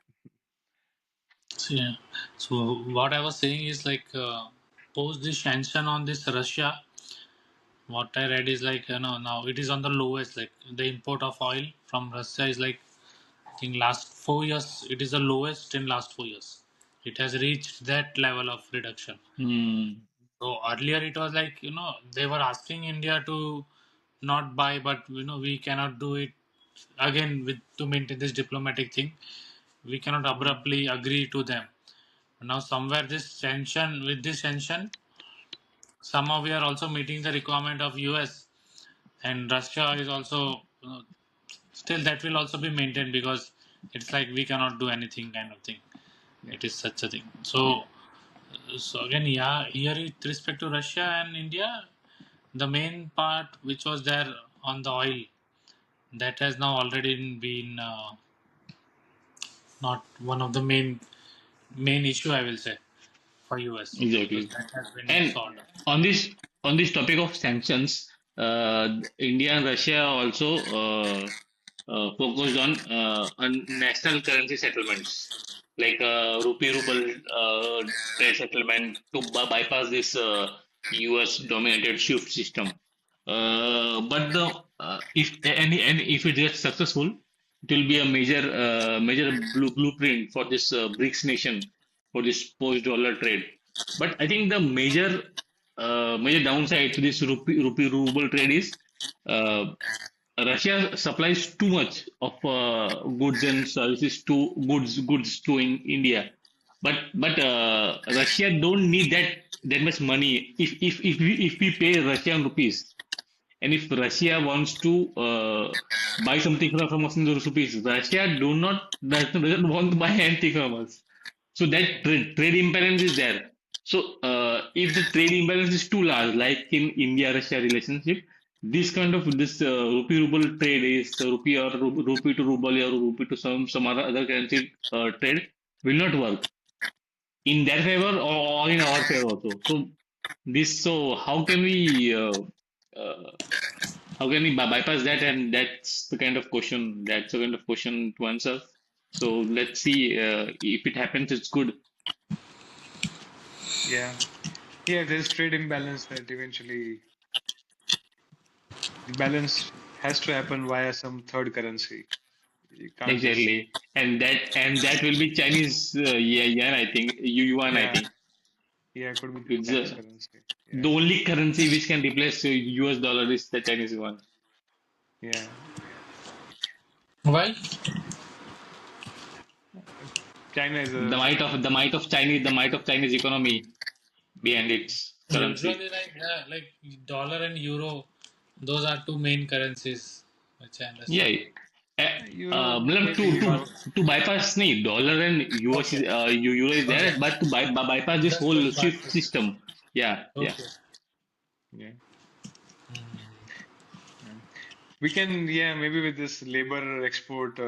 So, yeah. So what I was saying is like post the sanction on this Russia. What I read is like you know now it is on the lowest. Like the import of oil from Russia is like I think last 4 years it is the lowest in last 4 years. It has reached that level of reduction. Hmm. So earlier it was like you know they were asking India to not buy, but you know we cannot do it again with to maintain this diplomatic thing. We cannot mm, abruptly agree to them. Now somewhere this tension with this tension, somehow we are also meeting the requirement of US and Russia is also still that will also be maintained because it's like we cannot do anything kind of thing. yeah, It is such a thing. So again, yeah, here with respect to Russia and India, the main part which was there on the oil that has now already been not one of the main issue, I will say, for US, because Exactly. that has been And solved. Yeah. on this topic of sanctions, India and Russia also focused on national currency settlements, like rupee ruble trade settlement to bypass this U.S. dominated SWIFT system. But the and if it gets successful, it will be a major blueprint for this BRICS nation for this post dollar trade. But I think the major downside to this rupee ruble trade is uh, Russia supplies too much of goods and services to goods to India, but Russia don't need that much money. If we pay Russian rupees, and if Russia wants to buy something from us in those rupees, Russia doesn't want to buy anything from us. So that trade imbalance is there. So if the trade imbalance is too large, like in India-Russia relationship, this rupee ruble trade is rupee or rupee to ruble or rupee to some other currency trade will not work in their favor or in our favor also. So how can we uh, bypass that? And that's the kind of question. That's the kind of question to answer. So let's see if it happens. It's good. Yeah. Yeah, there's trade imbalance that eventually the balance has to happen via some third currency. You can't just, Exactly, and that will be Chinese yen. I think yuan. I yeah, think yeah, it could be the it's Chinese currency. the Yeah, only currency which can replace US dollar is the Chinese yuan. yeah. Why? China is The a, might of Chinese economy behind its currency. Usually, like dollar and euro, those are two main currencies, which I Yeah. understand. euro, मतलब maybe to euro. bypass नहीं dollar and US Okay, euro is okay. there, but to bypass this Just whole to SWIFT bypass. system. Yeah, yeah, Okay. Yeah. Yeah. We can, yeah, maybe with this labor export,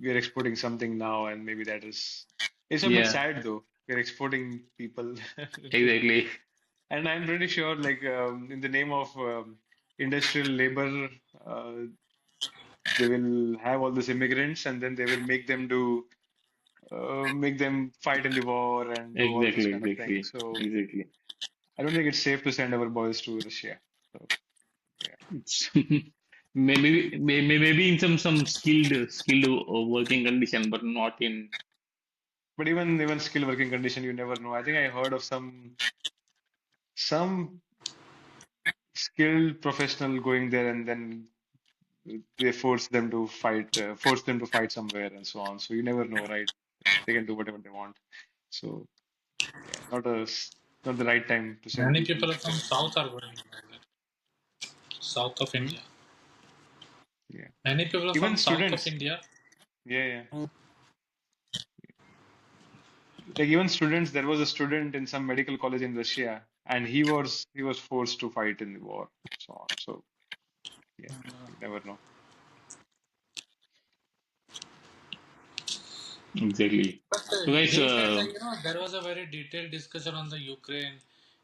we are exporting something now, and maybe that is, it's a bit yeah, sad though. We're exporting people. exactly, And I'm pretty sure, like, in the name of industrial labor, they will have all these immigrants, and then they will make them fight in the war and do all this exactly, kind of thing. exactly, So exactly. I don't think it's safe to send our boys to Russia. So yeah. It's maybe in some skilled working condition, but not in. But even skilled working condition, you never know. I think I heard of some skilled professional going there, and then they force them to fight somewhere and so on. So you never know, right? They can do whatever they want. So yeah, not the right time to send Many people. people from south are going there, south of Hmm? India. Yeah, Many people even from south of students. India. Yeah, yeah. Like even students. There was a student in some medical college in Russia, and he was forced to fight in the war, so on. So yeah, you never know. Exactly. But So guys, he said that there was a very detailed discussion on the Ukraine.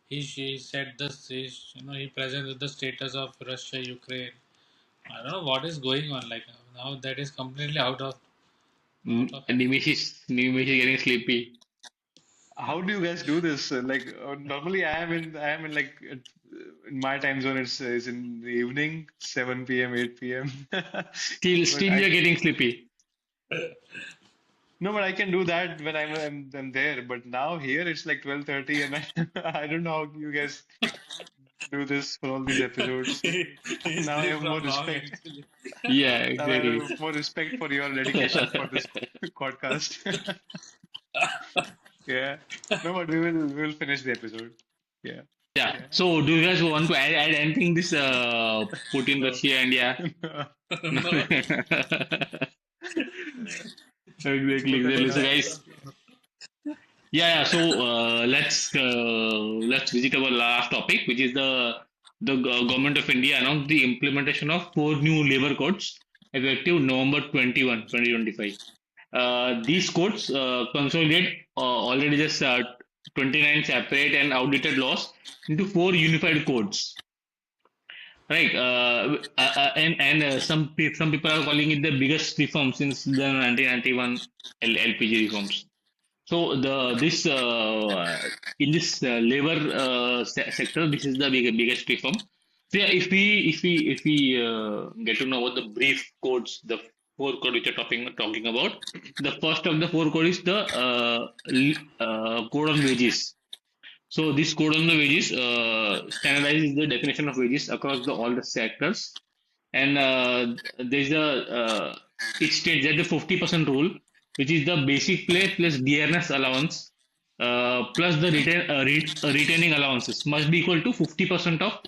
He said this. He presented the status of Russia Ukraine. I don't know what is going on. Like now that is completely out of any. Nimish is getting sleepy. How do you guys do this? Like normally, I am in like in my time zone. It's in the evening, 7 p.m., 8 p.m. But Still I you're getting sleepy. no, but I can do that when I'm there. But now here it's like 12:30, and I don't know how you guys do this for all these episodes. He Now I sleep have more from long respect. actually. Yeah, Now I exactly. have more respect for your dedication for this podcast. Yeah. No, but we will finish the episode. Yeah. Yeah. Yeah. So do you guys want to add anything this Putin, No. Russia, India? No. Exactly, exactly. So No. guys, yeah. So let's visit our last topic, which is the government of India announced the implementation of four new labor codes effective November 21, 2025. These codes consolidate already just 29 separate and outdated laws into four unified codes. Right, some people are calling it the biggest reform since the 1991 LPG reforms. So in this labor sector, this is the biggest reform. So yeah, if we get to know what the brief codes, the four code which you're talking about, the first of the four code is the code on wages. So this code on the wages standardizes the definition of wages across all the sectors, and there's a it states that the 50% rule, which is the basic pay plus dearness allowance plus the retaining allowances, must be equal to 50% of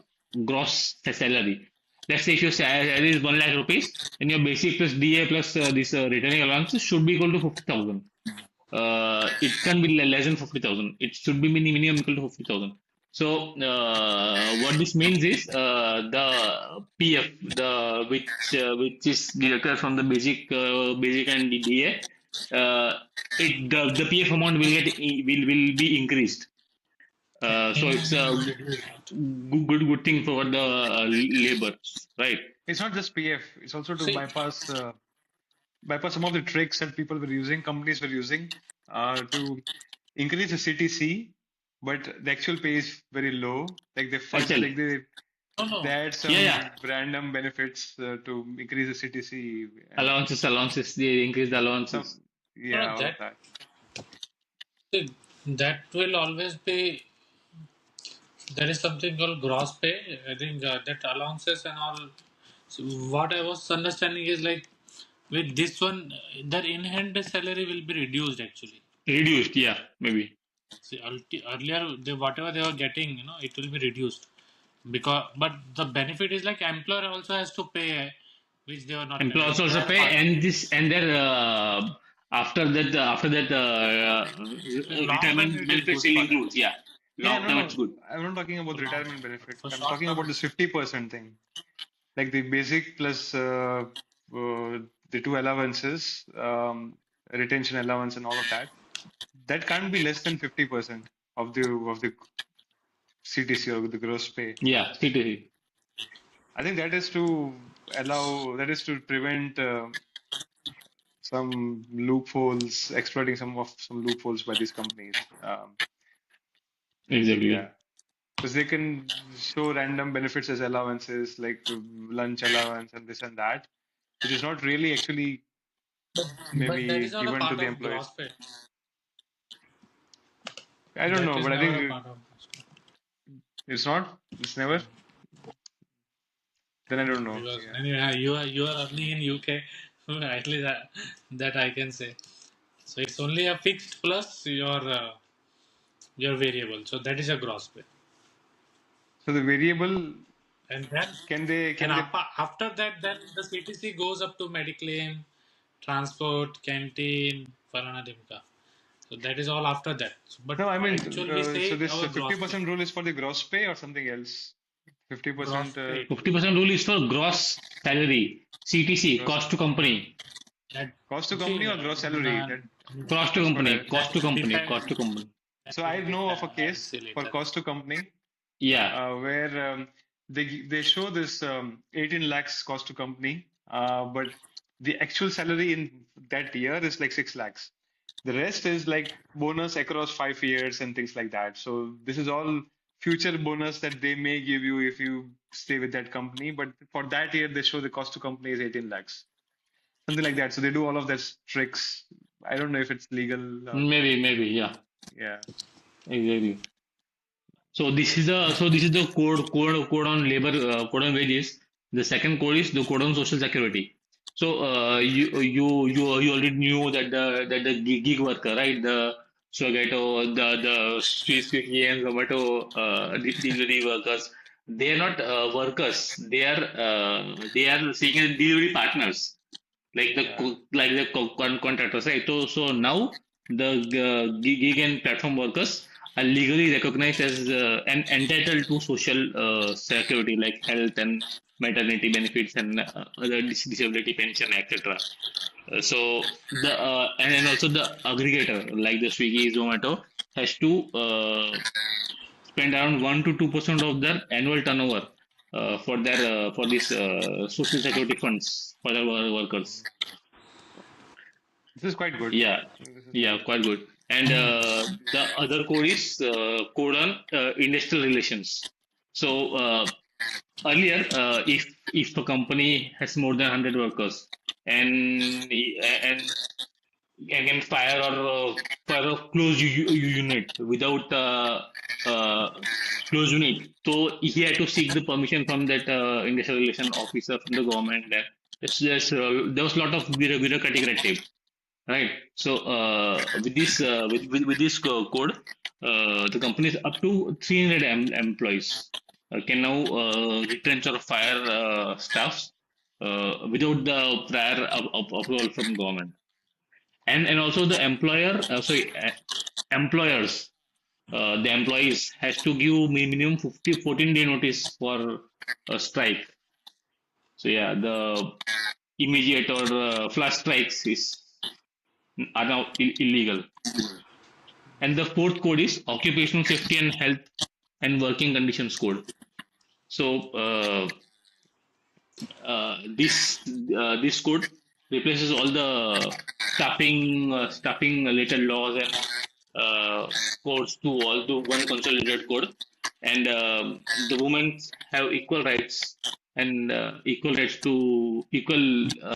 gross salary. Let's say if your salary is 1 lakh rupees, then your basic plus DA plus this retaining allowances should be equal to 50,000. It can be less than 50,000. It should be minimum equal to 50,000. So what this means is the PF, the which is deducted from the basic and DA, the PF amount will be increased. So it's a good thing for the labor, right? It's not just PF. It's also to See, bypass some of the tricks that companies were using to increase the CTC, but the actual pay is very low. Like Actually, no. they add some yeah. random benefits to increase the CTC. And Allowances. They increase the allowances. some, yeah, all of that that. see, that will always be. There is something called gross pay. I think that allowances and all. So what I was understanding is like with this one, their in-hand salary will be reduced actually. Reduced, yeah, maybe. See, earlier whatever they were getting, it will be reduced but the benefit is like employer also has to pay, which they were not paying. Employers also pay, and their after that retirement benefits will include, yeah. Yeah, Long no, term, no. it's good. I'm not talking about retirement benefit. For I'm short talking term, about this 50% thing. Like the basic plus the two allowances, retention allowance and all of that. That can't be less than 50% of the CTC or the gross pay. Yeah, CTC. I think that is to prevent some loopholes, exploiting some loopholes by these companies. Yeah, Exactly. because they can show random benefits as allowances like lunch allowance and this and that, which is not really actually but that maybe is all a given to part the of gross employees. pay. I don't That know, is but I never a think part of gross pay. it's not. It's never. Then I don't know. Because Yeah. anyway, you are earning in UK, at least that I can say. So it's only a fixed plus your variable. So that is a gross pay. So the variable And then can they after that, then the CTC goes up to mediclaim, transport, canteen, falana dimka. So that is all after that. So, but no, I mean actual we so say this our gross pay. 50% rule is for the gross pay or something else? Gross 50% pay. 50% rule is for gross salary. CTC, gross cost to company. That, cost to see, company or gross salary? Cost to That's what company. I. Cost to company. define, Cost to company. So I know of a I'll case say for later. cost to company Yeah. where they show this 18 lakhs cost to company, but the actual salary in that year is like 6 lakhs. The rest is like bonus across 5 years and things like that. So this is all future bonus that they may give you if you stay with that company. But for that year, they show the cost to company is 18 lakhs, something like that. So they do all of those tricks. I don't know if it's legal. Maybe, yeah. Yeah. Exactly. So this is the code on labor, code on wages. The second code is the code on social security. So you already knew that the gig worker, right? The Swagato, the Swiss Cookie and Zomato delivery workers, they are not workers. They are seeking delivery partners, like the Yeah. contractors, right? So now the gig and platform workers are legally recognized as and entitled to social security like health and maternity benefits and other disability pension, etc. So the and also the aggregator like the Swiggy, Zomato has to spend around 1 to 2% of their annual turnover for these social security funds for their workers. This is quite good. Yeah, This is yeah, quite good. quite good. And the other code is code on industrial relations. So earlier, if a company has more than 100 workers and can fire or fire a closed unit without closed unit, so he had to seek the permission from that industrial relation officer from the government. There was a lot of bureaucratic red tape. Right. So with this code, the companies up to 300 employees can now retrench or fire staffs without the prior approval from government. And also the employers, the employees has to give minimum 14-day notice for a strike. So yeah, the immediate or flash strikes are now illegal. And the fourth code is occupational safety and health and working conditions code. So this code replaces all the staffing related laws and codes to all to one consolidated code. And the women have equal rights and equal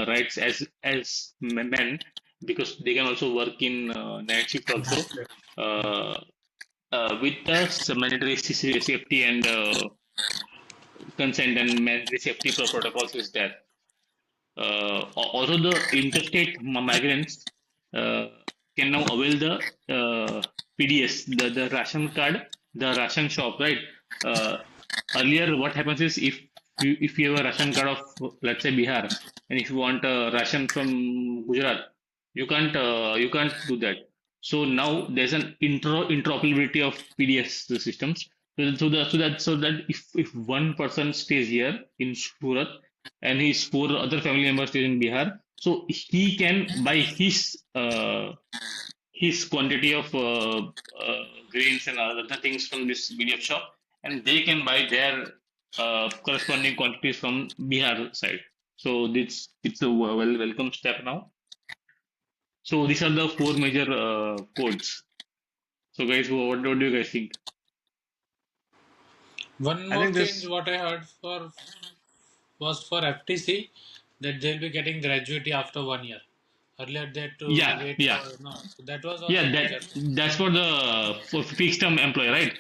rights as men, because they can also work in night shift also. Uh, with the mandatory safety and consent and mandatory safety protocols is there. Also, the interstate migrants uh, can now avail the PDS, the ration card, the ration shop, right? Uh, Earlier, what happens is if you have a ration card of, let's say, Bihar, and if you want a ration from Gujarat, you can't do that. So now there's an interoperability of PDS systems. So that if one person stays here in Surat and his four other family members stay in Bihar, so he can buy his quantity of grains and other things from this BDF shop, and they can buy their corresponding quantities from Bihar side. So it's a welcome step now. So these are the four major codes. So guys, what do you guys think? One I more think change this, what I heard for was for FTC that they'll be getting gratuity after 1 year. Earlier they had to Yeah, wait yeah, for no, so that was also yeah. major. That's for the for fixed term employee, right?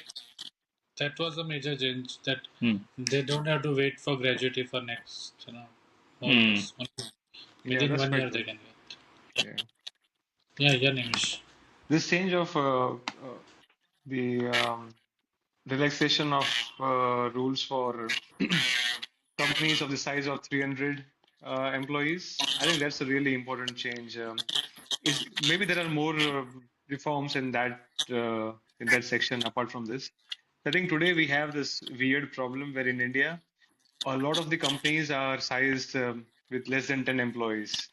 That was a major change that Hmm. they don't have to wait for gratuity for next, all Hmm. this. yeah, Within that's 1 year quite they good. can get. Yeah. Yeah, yeah, Nimish. This change of the relaxation of rules for companies of the size of 300 employees, I think that's a really important change. Is maybe there are more reforms in that section apart from this. I think today we have this weird problem where in India, a lot of the companies are sized with less than 10 employees.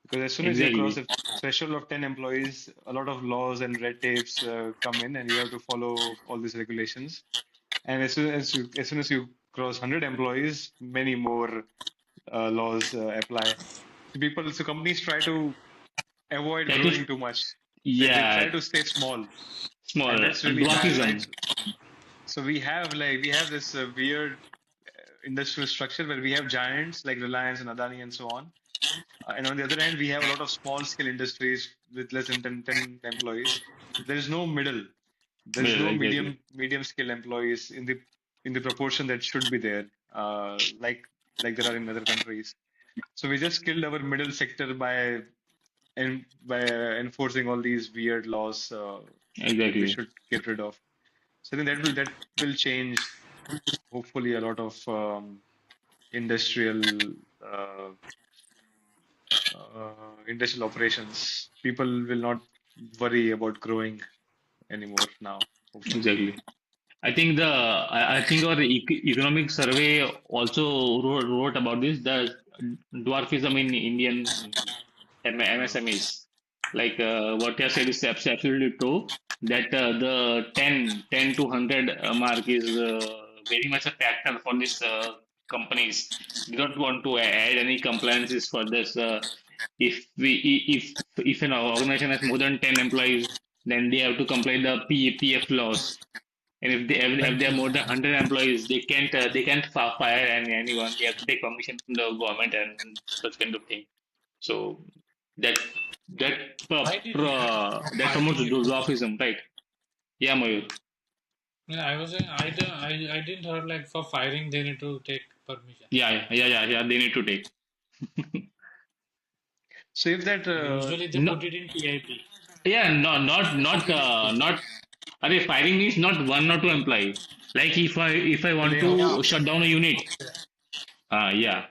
Because as soon as you cross Exactly. a threshold of 10 employees, a lot of laws and red tapes come in, and you have to follow all these regulations. And as soon as you cross 100 employees, many more laws apply. So companies try to avoid That is, growing too much. They try yeah, to stay small, small and that's really hard, right? dwarfism. So we have this weird industrial structure where we have giants like Reliance and Adani and so on. And on the other hand, we have a lot of small scale industries with less than 10 employees. There is no middle. There is Well, no exactly. medium scale employees in the proportion that should be there, like there are in other countries. So we just killed our middle sector by enforcing all these weird laws that we Exactly. should get rid of. So I think that will change hopefully a lot of industrial uh, industrial operations. People will not worry about growing anymore now, hopefully. Exactly. I think our economic survey also wrote about this, the dwarfism in Indian. MSMEs. Like what you said is absolutely true. That the 10 to 100 mark is very much a factor for these companies. They don't want to add any compliances for this. If an organization has more than 10 employees, then they have to comply the PF laws. And if they have more than 100 employees, they can't fire anyone. They have to take permission from the government and such kind of thing. So that Why did they have that promotes firing it? dwarfism, right? Yeah, Mayur. Yeah, I was saying I didn't heard like for firing they need to take permission. Yeah. They need to take. So if that Usually they put No, it in PIP. yeah, no, not. Array, firing means not one or two employee. Like if I want layoff, to shut down a unit. Yeah,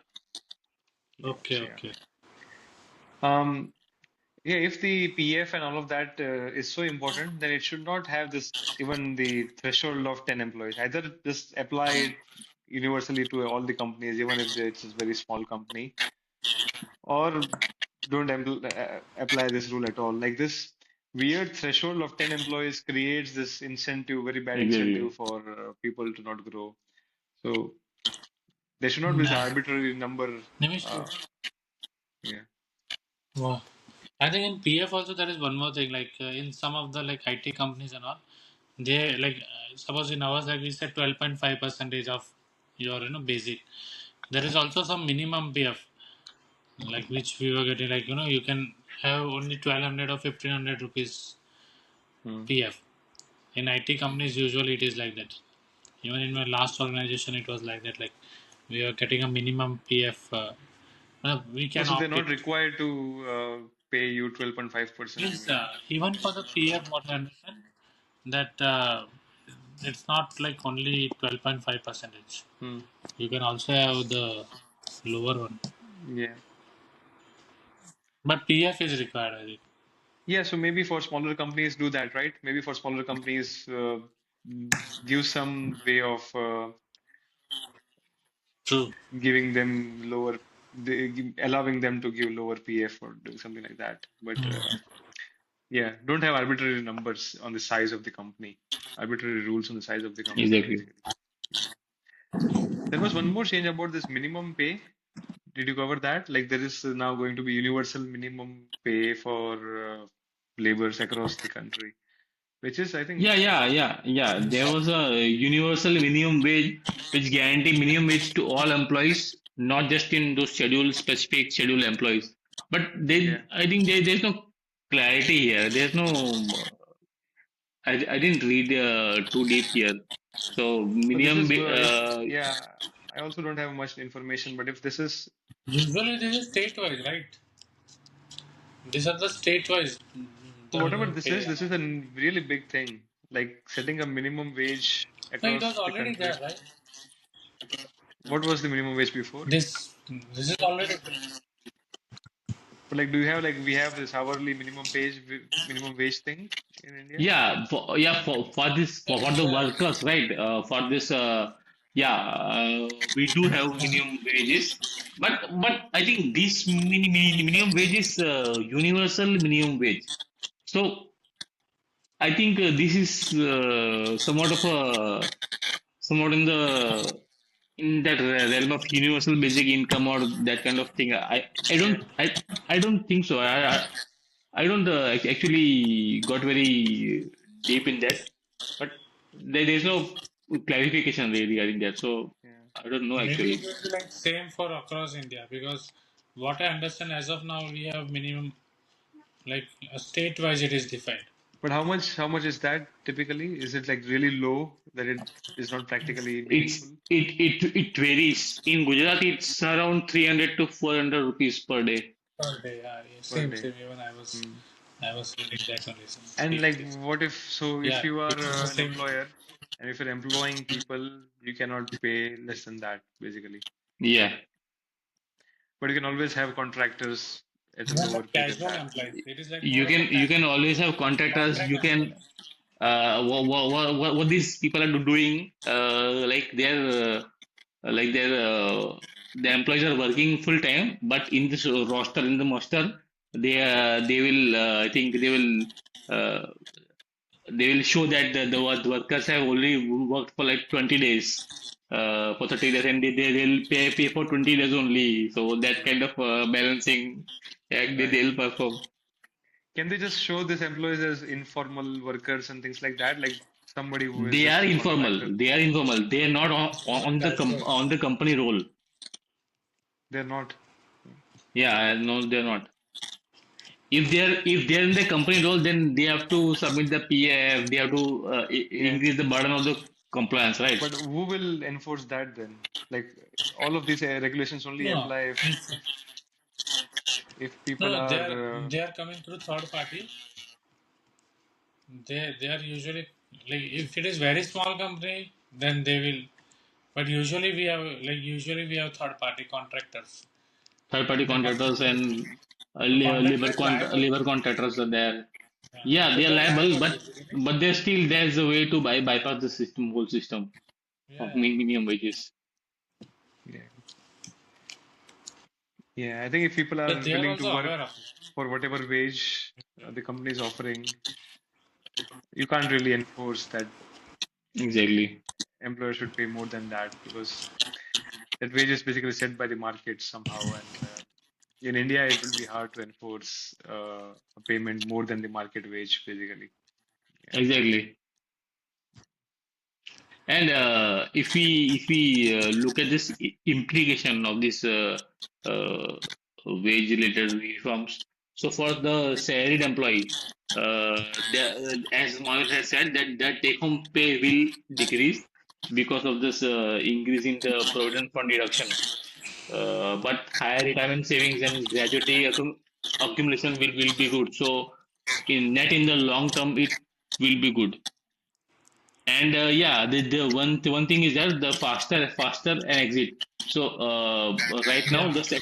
Okay, layoffs, yeah. okay. Um, yeah, if the PF and all of that is so important, then it should not have this even the threshold of 10 employees. Either just apply it universally to all the companies, even if it's a very small company, or don't apply this rule at all. Like this weird threshold of 10 employees creates this incentive, very bad incentive exactly. for people to not grow. So there should not be this Nah. arbitrary number. Nimish, Uh, yeah, wow. I think in PF also there is one more thing like in some of the like IT companies and all they like suppose in ours like we said 12.5 percentage of your basic. There is also some minimum PF like which we were getting like you can have only 1200 or 1500 rupees hmm. PF. In IT companies usually it is like that. Even in my last organization it was like that like we are getting a minimum PF. We Oh, can so they're opt it. not required to pay you 12.5%, you Yes, mean? even for the PF, what I understand that it's not like only 12.5 percentage. Hmm. You can also have the lower one, Yeah. but PF is required. I think. Yeah, so maybe for smaller companies do that, right? Maybe for smaller companies give some way of True. giving them lower, allowing them to give lower PF or do something like that. But yeah, don't have arbitrary numbers on the size of the company, arbitrary rules on the size of the company, Exactly. basically. Yeah. There was one more change about this minimum pay. Did you cover that? Like there is now going to be universal minimum pay for laborers across the country, which is, I think, Yeah. There was a universal minimum wage which guarantee minimum wage to all employees, not just in those specific schedule employees. But yeah. I think there's no clarity here. There's no. I didn't read too deep here. So So this minimum. is if yeah, I also don't have much information, but if this is Usually this is state wise, right? These are the state wise so the whatever minimum pay and this all. is a really big thing, like setting a minimum wage No, it was across the already country. there, right? What was the minimum wage before? This is already But like, do you have like we have this hourly minimum wage thing in India? For the workers, right? For this, we do have minimum wages, but I think this minimum wage is universal minimum wage. So I think this is somewhat in that realm of universal basic income or that kind of thing. I Yeah. don't I I don't think so. I don't actually got very deep in that, but there's no clarification really regarding that. So Yeah. I don't know maybe it actually. will be like same for across India because what I understand as of now we have minimum like state wise it is defined. But how much is that typically? Is it like really low that it is not practically It's meaningful it varies. In Gujarat, it's around 300 to 400 rupees per day. Per day, yeah, yeah. per Same, day? same. Even Hmm. I was reading that only some And like, PPTs. what if so? If Yeah, you are it is the an same. employer and if you're employing people, you cannot pay less than that, basically. Yeah, But you can always have contractors at a Even lower like pay than casual that. employees, it is like you more of a can always have contractors. contract You can employees. what these people are doing like they're the employees are working full time, but in this roster in the muster they will I think uh, they will show that the workers have only worked for like 20 days, for 30 days, and they'll pay for 20 days only. So that kind of balancing act Right. they'll perform. Can they just show these employees as informal workers and things like that? Like somebody who is They just are a informal. contractor. They are informal. They are not on the company role. They're not. Yeah, no, they're not. If they're in the company role, then they have to submit the PF. They have to Yeah. increase the burden of the compliance, right? But who will enforce that then? Like all of these regulations only No, apply it's, if people no, are they are coming through third party. They are usually, like, if it is very small company, then they will. But usually we have third party contractors, Third party and the contractors and the contractor is liable. labor contractors are there. Yeah, Yeah, so they are they're liable, liable but basically. there's a way to bypass the system, whole system of Yeah, minimum wages. yeah. Yeah, I think if people but are they are willing to also work aware of it. for whatever wage the company is offering, you can't really enforce that Exactly. employer should pay more than that because that wage is basically set by the market somehow. And in India, it will be hard to enforce a payment more than the market wage, basically. Yeah. Exactly. And if we look at this implication of this uh, wage related reforms, so for the salaried employee, as Mohit has said, that take home pay will decrease because of this increase in the provident fund deduction. But higher retirement savings and gratuity accumulation will be good. So in the long term, it will be good. And yeah, the one thing is that the faster an exit. So right now Yeah, the that is the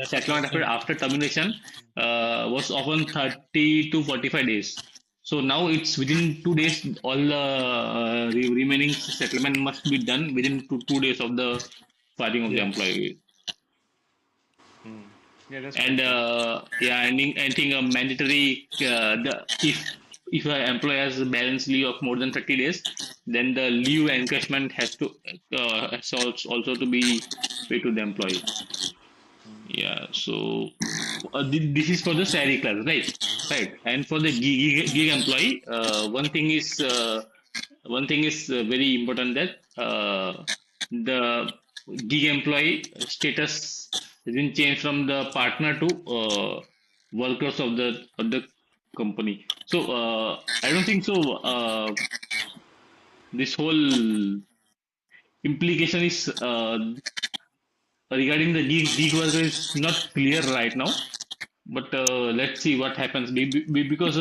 settlement thing. after termination was often 30 to 45 days. So now it's within 2 days. All the remaining settlement must be done within two days of the firing of the Yeah, employee. Hmm. Yeah, that's And quite good. yeah, I think a mandatory the if an employee has a balance leave of more than 30 days, then the leave encashment has also to be paid to the employee. Hmm. Yeah, so this is for the salary class, right? Right, and for the gig employee, one thing is very important, that the gig employee status has been changed from the partner to workers of the company. So I don't think so. This whole implication is regarding the gig worker is not clear right now. But let's see what happens. Because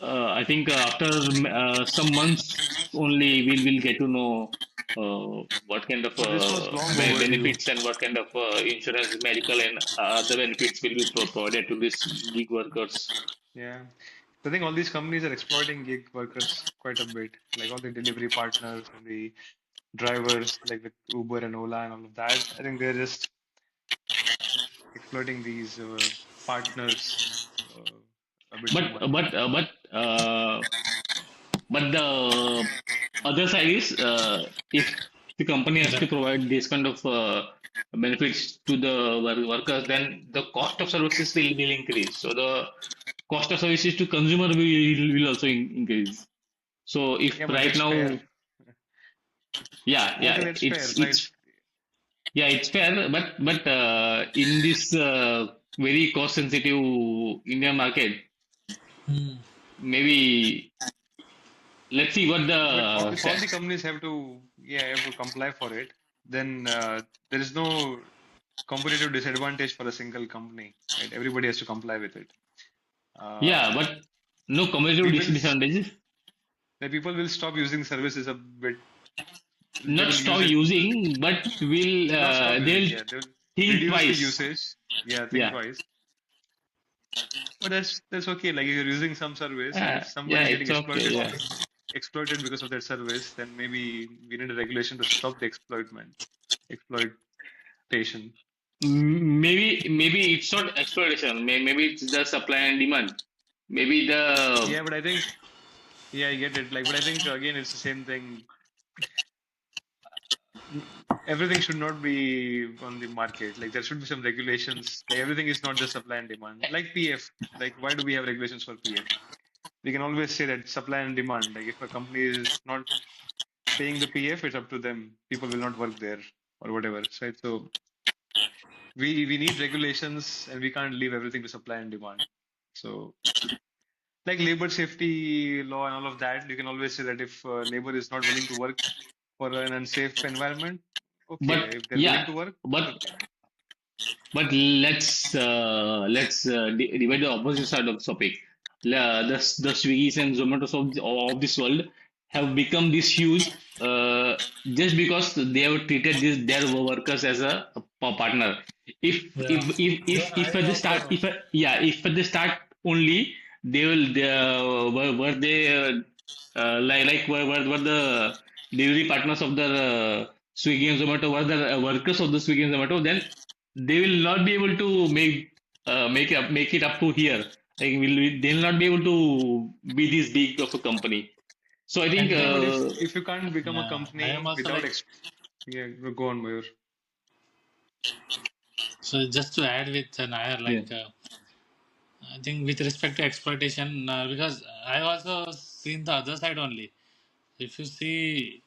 I think after some months only we'll get to know what kind of But this was long overdue. benefits and what kind of insurance, medical, and other benefits will be provided to these gig workers. Yeah. I think all these companies are exploiting gig workers quite a bit, like all the delivery partners and the drivers, like with Uber and Ola and all of that. I think they're just exploiting these partners uh, a bit too But much. the other side is, if the company has to that, provide this kind of benefits to the workers, then the cost of services will increase. So the cost of services to consumer will also increase. So if Yeah, but right that's fair. now, yeah, I don't think yeah, that's fair, right? it's fair, but in this very cost sensitive Indian market, hmm. maybe let's see what But the if all the companies have to, yeah, have to comply for it, then there is no competitive disadvantage for a single company, right? Everybody has to comply with it. yeah, Uh, but no competitive people, disadvantages. the people will stop using services a bit. They Not will use stop it, using, but will not stop using. they'll Yeah, they will think reduce the twice. usage. Yeah, think Yeah, twice. But that's okay. Like if you're using some service, and if somebody yeah, is getting it's okay. Yeah, exploited because of that service, then maybe we need a regulation to stop the exploitation. maybe it's not exploitation. Maybe it's the supply and demand. Maybe Yeah, the but I think, yeah, I get it. Like, but I think again, it's the same thing. Everything should not be on the market. Like, there should be some regulations. Like, everything is not just supply and demand. Like PF. Like, why do we have regulations for PF? We can always say that supply and demand. Like, if a company is not paying the PF, it's up to them. People will not work there or whatever. So we need regulations, and we can't leave everything to supply and demand. So, like labor safety law and all of that, you can always say that if labor is not willing to work for an unsafe environment, okay. but If they're willing yeah, to work, it's but okay. but let's divide the opposite side of the topic. The Swiggy's and Zomatos of this world have become this huge just because they have treated their workers as a partner. If Yeah. Even if I at the start also. if at the start only they will were they were the delivery partners of the Swiggy and Zomato were the workers of the Swiggy and Zomato, then they will not be able to make it up to here. Like they'll not be able to be this big of a company. So I think And No, but if you can't become a yeah, I am company also without like, ex yeah, go on, Mayur. so just to add with Nair, yeah, like, I think with respect to exploitation, because I also seen the other side only. If you see,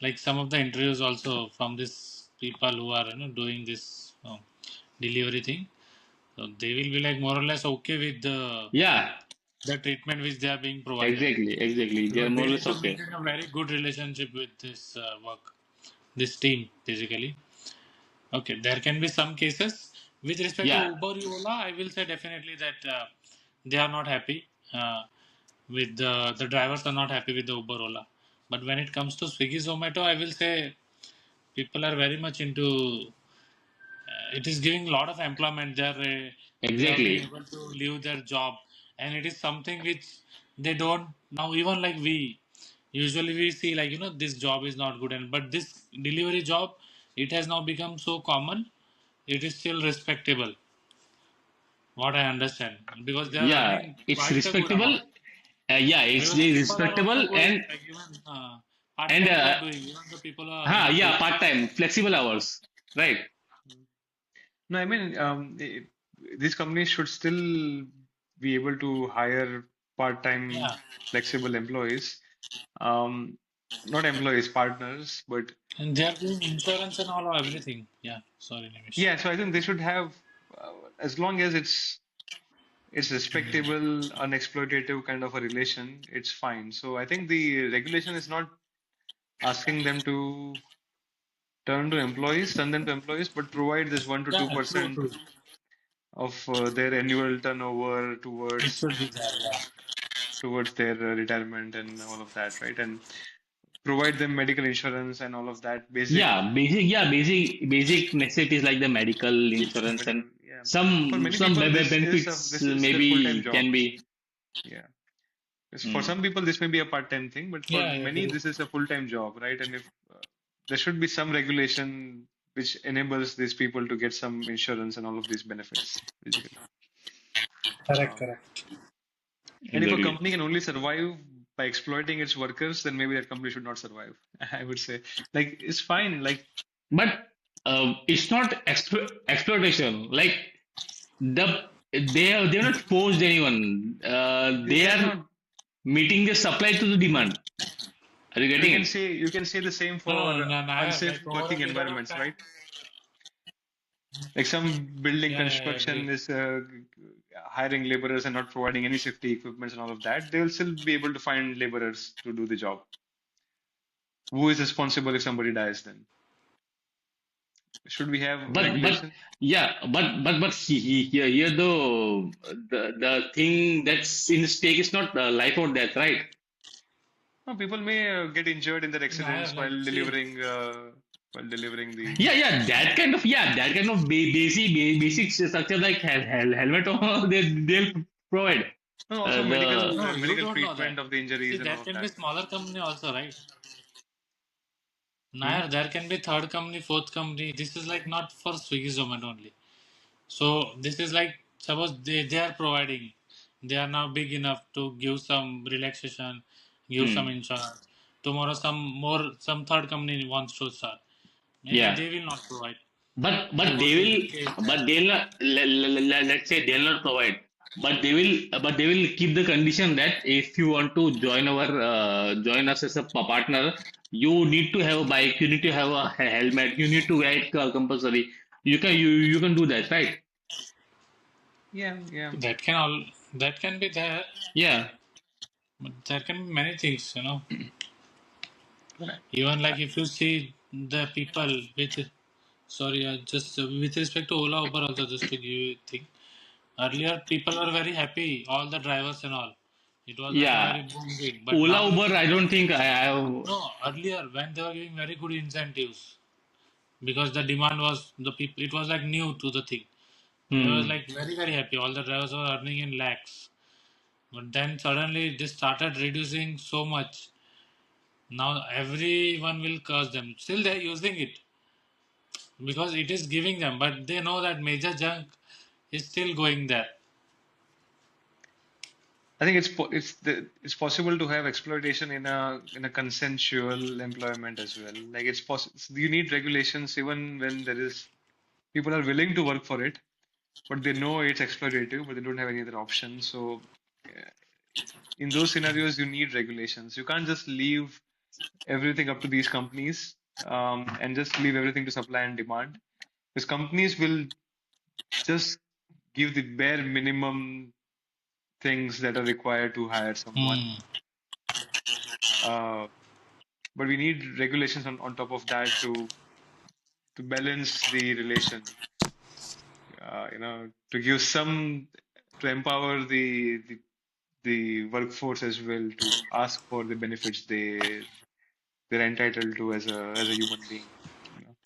like some of the interviews also from these people who are doing this delivery thing, so they will be like more or less okay with yeah, the treatment which they are being provided, exactly. They are because more they or need less to okay. maintain a very good relationship with this this team basically. Okay, there can be some cases with respect to Yeah, Uber Ola. I will say definitely that they are not happy with the drivers are not happy with the Uber Ola. But when it comes to Swiggy Zomato, I will say people are very much into. It is giving a lot of employment. They are being exactly. able to leave their job, and it is something which they don't now. Even like we usually we see like this job is not good, and but this delivery job, it has now become so common. It is still respectable, what I understand, because they are Yeah, earning it's quite a good respectable. amount. Yeah, it's Because people are also respectable going like even part and time they are doing. Even the people are yeah, doing. part time, flexible hours, right? No, I mean, these companies should still be able to hire part-time Yeah, flexible employees. Um, Not employees, partners, but and they are doing insurance and all everything. Yeah, sorry, Nimish. yeah, so I think they should have, as long as it's respectable, unexploitative kind of a relation, it's fine. So I think the regulation is not asking them to turn them to employees, but provide this 1 to Yeah, true, 2% true. of their annual turnover It should be there. Yeah, towards their retirement and all of that, right? And provide them medical insurance and all of that basic Yeah, basic necessities like the medical insurance and medical. Yeah, for some many people, benefits this is their full-time maybe job. can be. Yeah. For Mm. some people, this may be a part-time thing, but for yeah, I many, agree. this is a full-time job, right? And if there should be some regulation which enables these people to get some insurance and all of these benefits, basically. Correct, Um, correct. and if a Exactly. company can only survive by exploiting its workers, then maybe that company should not survive. I would say, like, it's fine. Like, But it's not exploitation. Like they're not forced anyone. They they're are not. meeting the supply to the demand. Are you getting it? You can say the same No, no, for no, no, I have, unsafe like over a working period of environments, time. right? Like some building Yeah, yeah, I construction agree. is hiring laborers and not providing any safety equipments and all of that. They will still be able to find laborers to do the job. Who is responsible if somebody dies then? Should we have But regulation? yeah, here the thing that's in stake is not life or death, right? No, people may get injured in their No, I have accidents like see. while delivering the. That kind of basic structure like helmet or they'll provide No, also the No, you medical don't know treatment that. of the See, injuries and all that of can be that. smaller company also, right? Hmm? Nair, there can be third company, fourth company. This is like not for Swiggy Zomato only. So this is like suppose they are providing, they are now big enough to give some relaxation, give some Hmm. insurance. Tomorrow some third company wants to start. Maybe Yeah. they will not provide. But Suppose they this is the case will, there. but they'll not. Let's say they'll not provide, but they will keep the condition that if you want to join us as a partner, you need to have a bike, you need to have a helmet, you need to wear it compulsory. You can do that, right? Yeah, yeah. That can be there, Yeah. but there can be many things, Right. Even like if you see the people with sorry, just with respect to Ola Uber also just to give you a thing. Earlier, people were very happy, all the drivers and all. It was like a Yeah. very booming. But Ola, now you Uber, see I that don't think I have. no, earlier when they were giving very good incentives because the demand was the people. It was like new to the thing. They were Hmm. like very happy. All the drivers were earning in lakhs. But then suddenly they started reducing so much. Now everyone will curse them. Still they're using it because it is giving them. But they know that major junk is still going there. I think it's possible to have exploitation in a consensual employment as well. Like it's possible. You need regulations even when there is people are willing to work for it, but they know it's exploitative, but they don't have any other option. So uh, in those scenarios, you need regulations. You can't just leave everything up to these companies and just leave everything to supply and demand, because companies will just give the bare minimum things that are required to hire someone. Hmm. Uh, but we need regulations on top of that to balance the relation. To give some to empower the workforce as well to ask for the benefits they're entitled to as a human being. You know.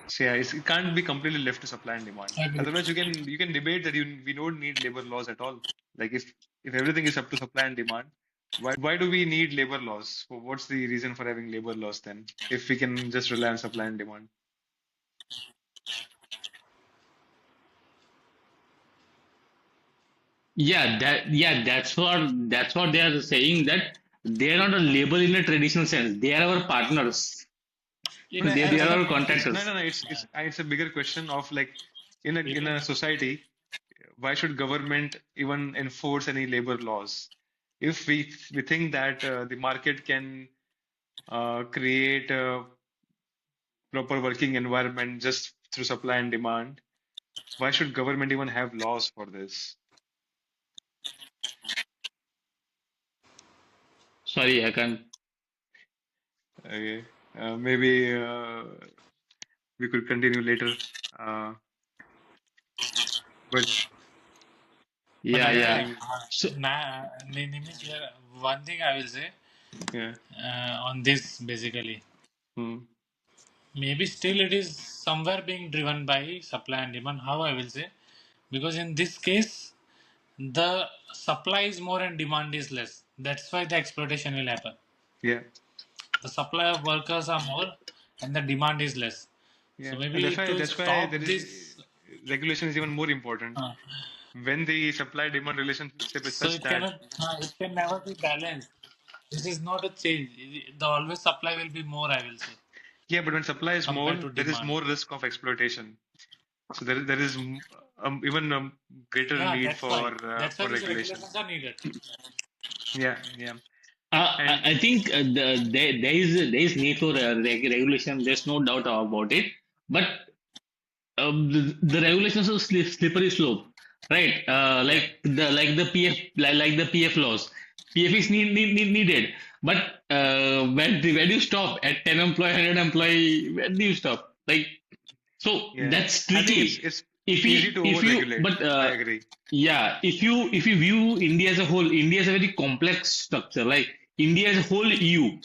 So yeah, it can't be completely left to supply and demand. Agree. Otherwise, you can debate that we don't need labor laws at all. Like if everything is up to supply and demand, why do we need labor laws? What's the reason for having labor laws then? If we can just rely on supply and demand. That's what they are saying, that they are not a labor in a traditional sense. They are our partners. No, no, They I are our think it's no, contractors. no, no. It's a bigger question of like in a society, why should government even enforce any labor laws? If we think that the market can create a proper working environment just through supply and demand, why should government even have laws for this? Sorry, I can't. Okay. Maybe we could continue later. Uh, but But Yeah, yeah, I yeah. think So Nimish, here, one thing I will say yeah. on this basically, Hmm. maybe still it is somewhere being driven by supply and demand. How I will say, because in this case, the supply is more and demand is less. That's why the exploitation will happen. Yeah, The supply of workers are more and the demand is less. So yeah. And that's maybe why to that's why stop there is this, regulation is even more important. uh, When the supply demand relationship is so such that it can never be balanced. This is not a change. The always supply will be more, I will say, yeah, but when supply is compared more, to there is demand. more risk of exploitation. So there is even a greater Yeah, need that's why. That's why for these regulation. regulations are needed. Yeah, yeah. I And I think there is need for regulation. There's no doubt about it. But the regulations are slippery slope, right? yeah, Like the PF laws. PF is needed, but where do you stop at 10 employee, 100 employee? Where do you stop? Like, so yeah. that's I think tricky. it's If easy we to if you overregulate. but I agree. Yeah, if you view India as a whole, India is a very complex structure. Like India as a whole EU,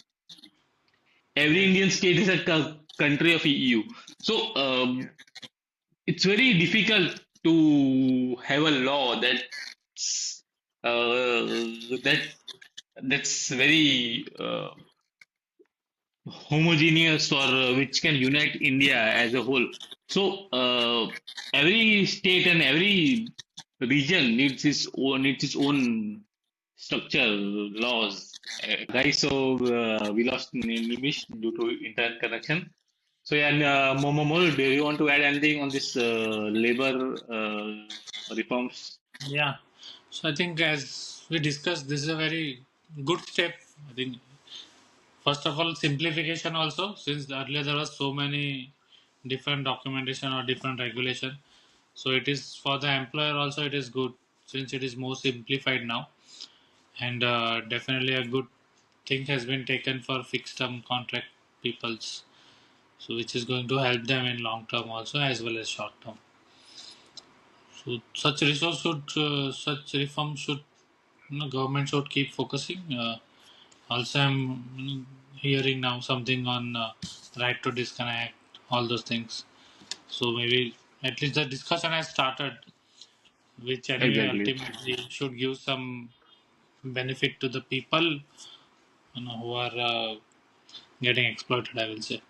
every Yeah, Indian state is a country of EU. So yeah, it's very difficult to have a law that that's very homogeneous or which can unite India as a whole. So every state and every region needs its own structure, laws. Guys, so we lost Nimish due to internet connection. So yeah, and, Momo, do you want to add anything on this labor reforms? Yeah. So I think as we discussed, this is a very good step. I think first of all, simplification also, since earlier there was so many different documentation or different regulation. So it is for the employer also it is good since it is more simplified now, and definitely a good thing has been taken for fixed term contract peoples. So which is going to help them in long term also as well as short term. So such reforms should government should keep focusing. Also, I'm hearing now something on right to disconnect, all those things. So maybe at least the discussion has started, which anyway Exactly, ultimately should give some benefit to the people who are getting exploited. I will say,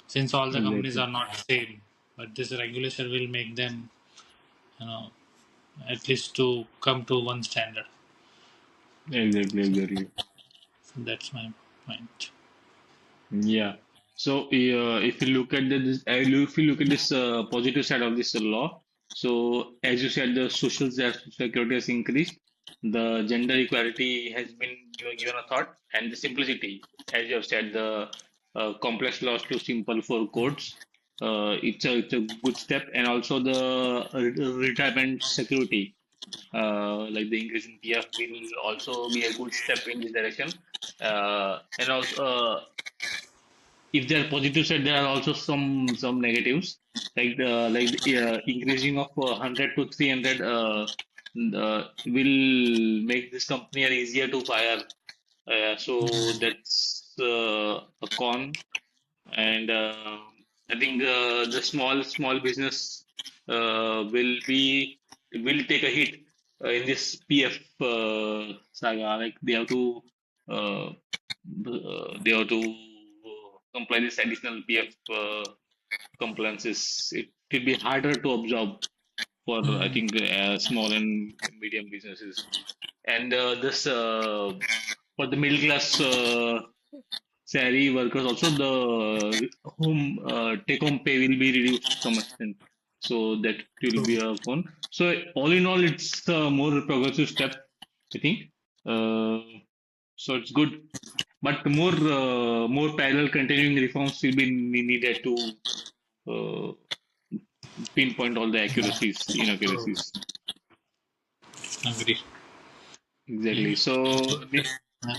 since all the companies exactly, are not same, but this regulation will make them, you know, at least to come to one standard. exactly, So, exactly. so that's my point. Yeah. So if you look at if you look at this positive side of this law, so as you said, the security has increased, the gender equality has been given a thought, and the simplicity, as you have said, the complex laws to simple for courts. It's a good step, and also the retirement security, like the increase in PF, will also be a good step in this direction. And also if there are positive side, there are also some negatives, like the increasing of 100 to 300 will make this company easier to fire. So that's a con, and I think the small business will take a hit in this PF saga. Like they have to comply this additional PF compliances. It will be harder to absorb for I Mm. think small and medium businesses. And this for the middle class salary workers also, the home take home pay will be reduced to some extent. So that will be a con. So all in all, it's a more progressive step, I think. Uh, so it's good, but more parallel continuing reforms will be needed to uh, pinpoint all the True. inaccuracies. Agree. Exactly. Okay. So, Good. Yeah.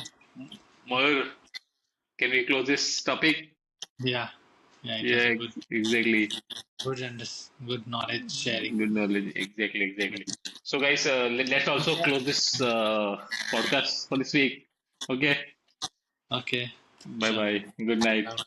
Moir, can we close this topic? Yeah. Yeah. It was a Yeah, good, exactly. good knowledge sharing. Good knowledge. Exactly, exactly. So, guys, let's also Yeah. close this podcast for this week. Okay. Okay. Bye Sure. bye. Good night.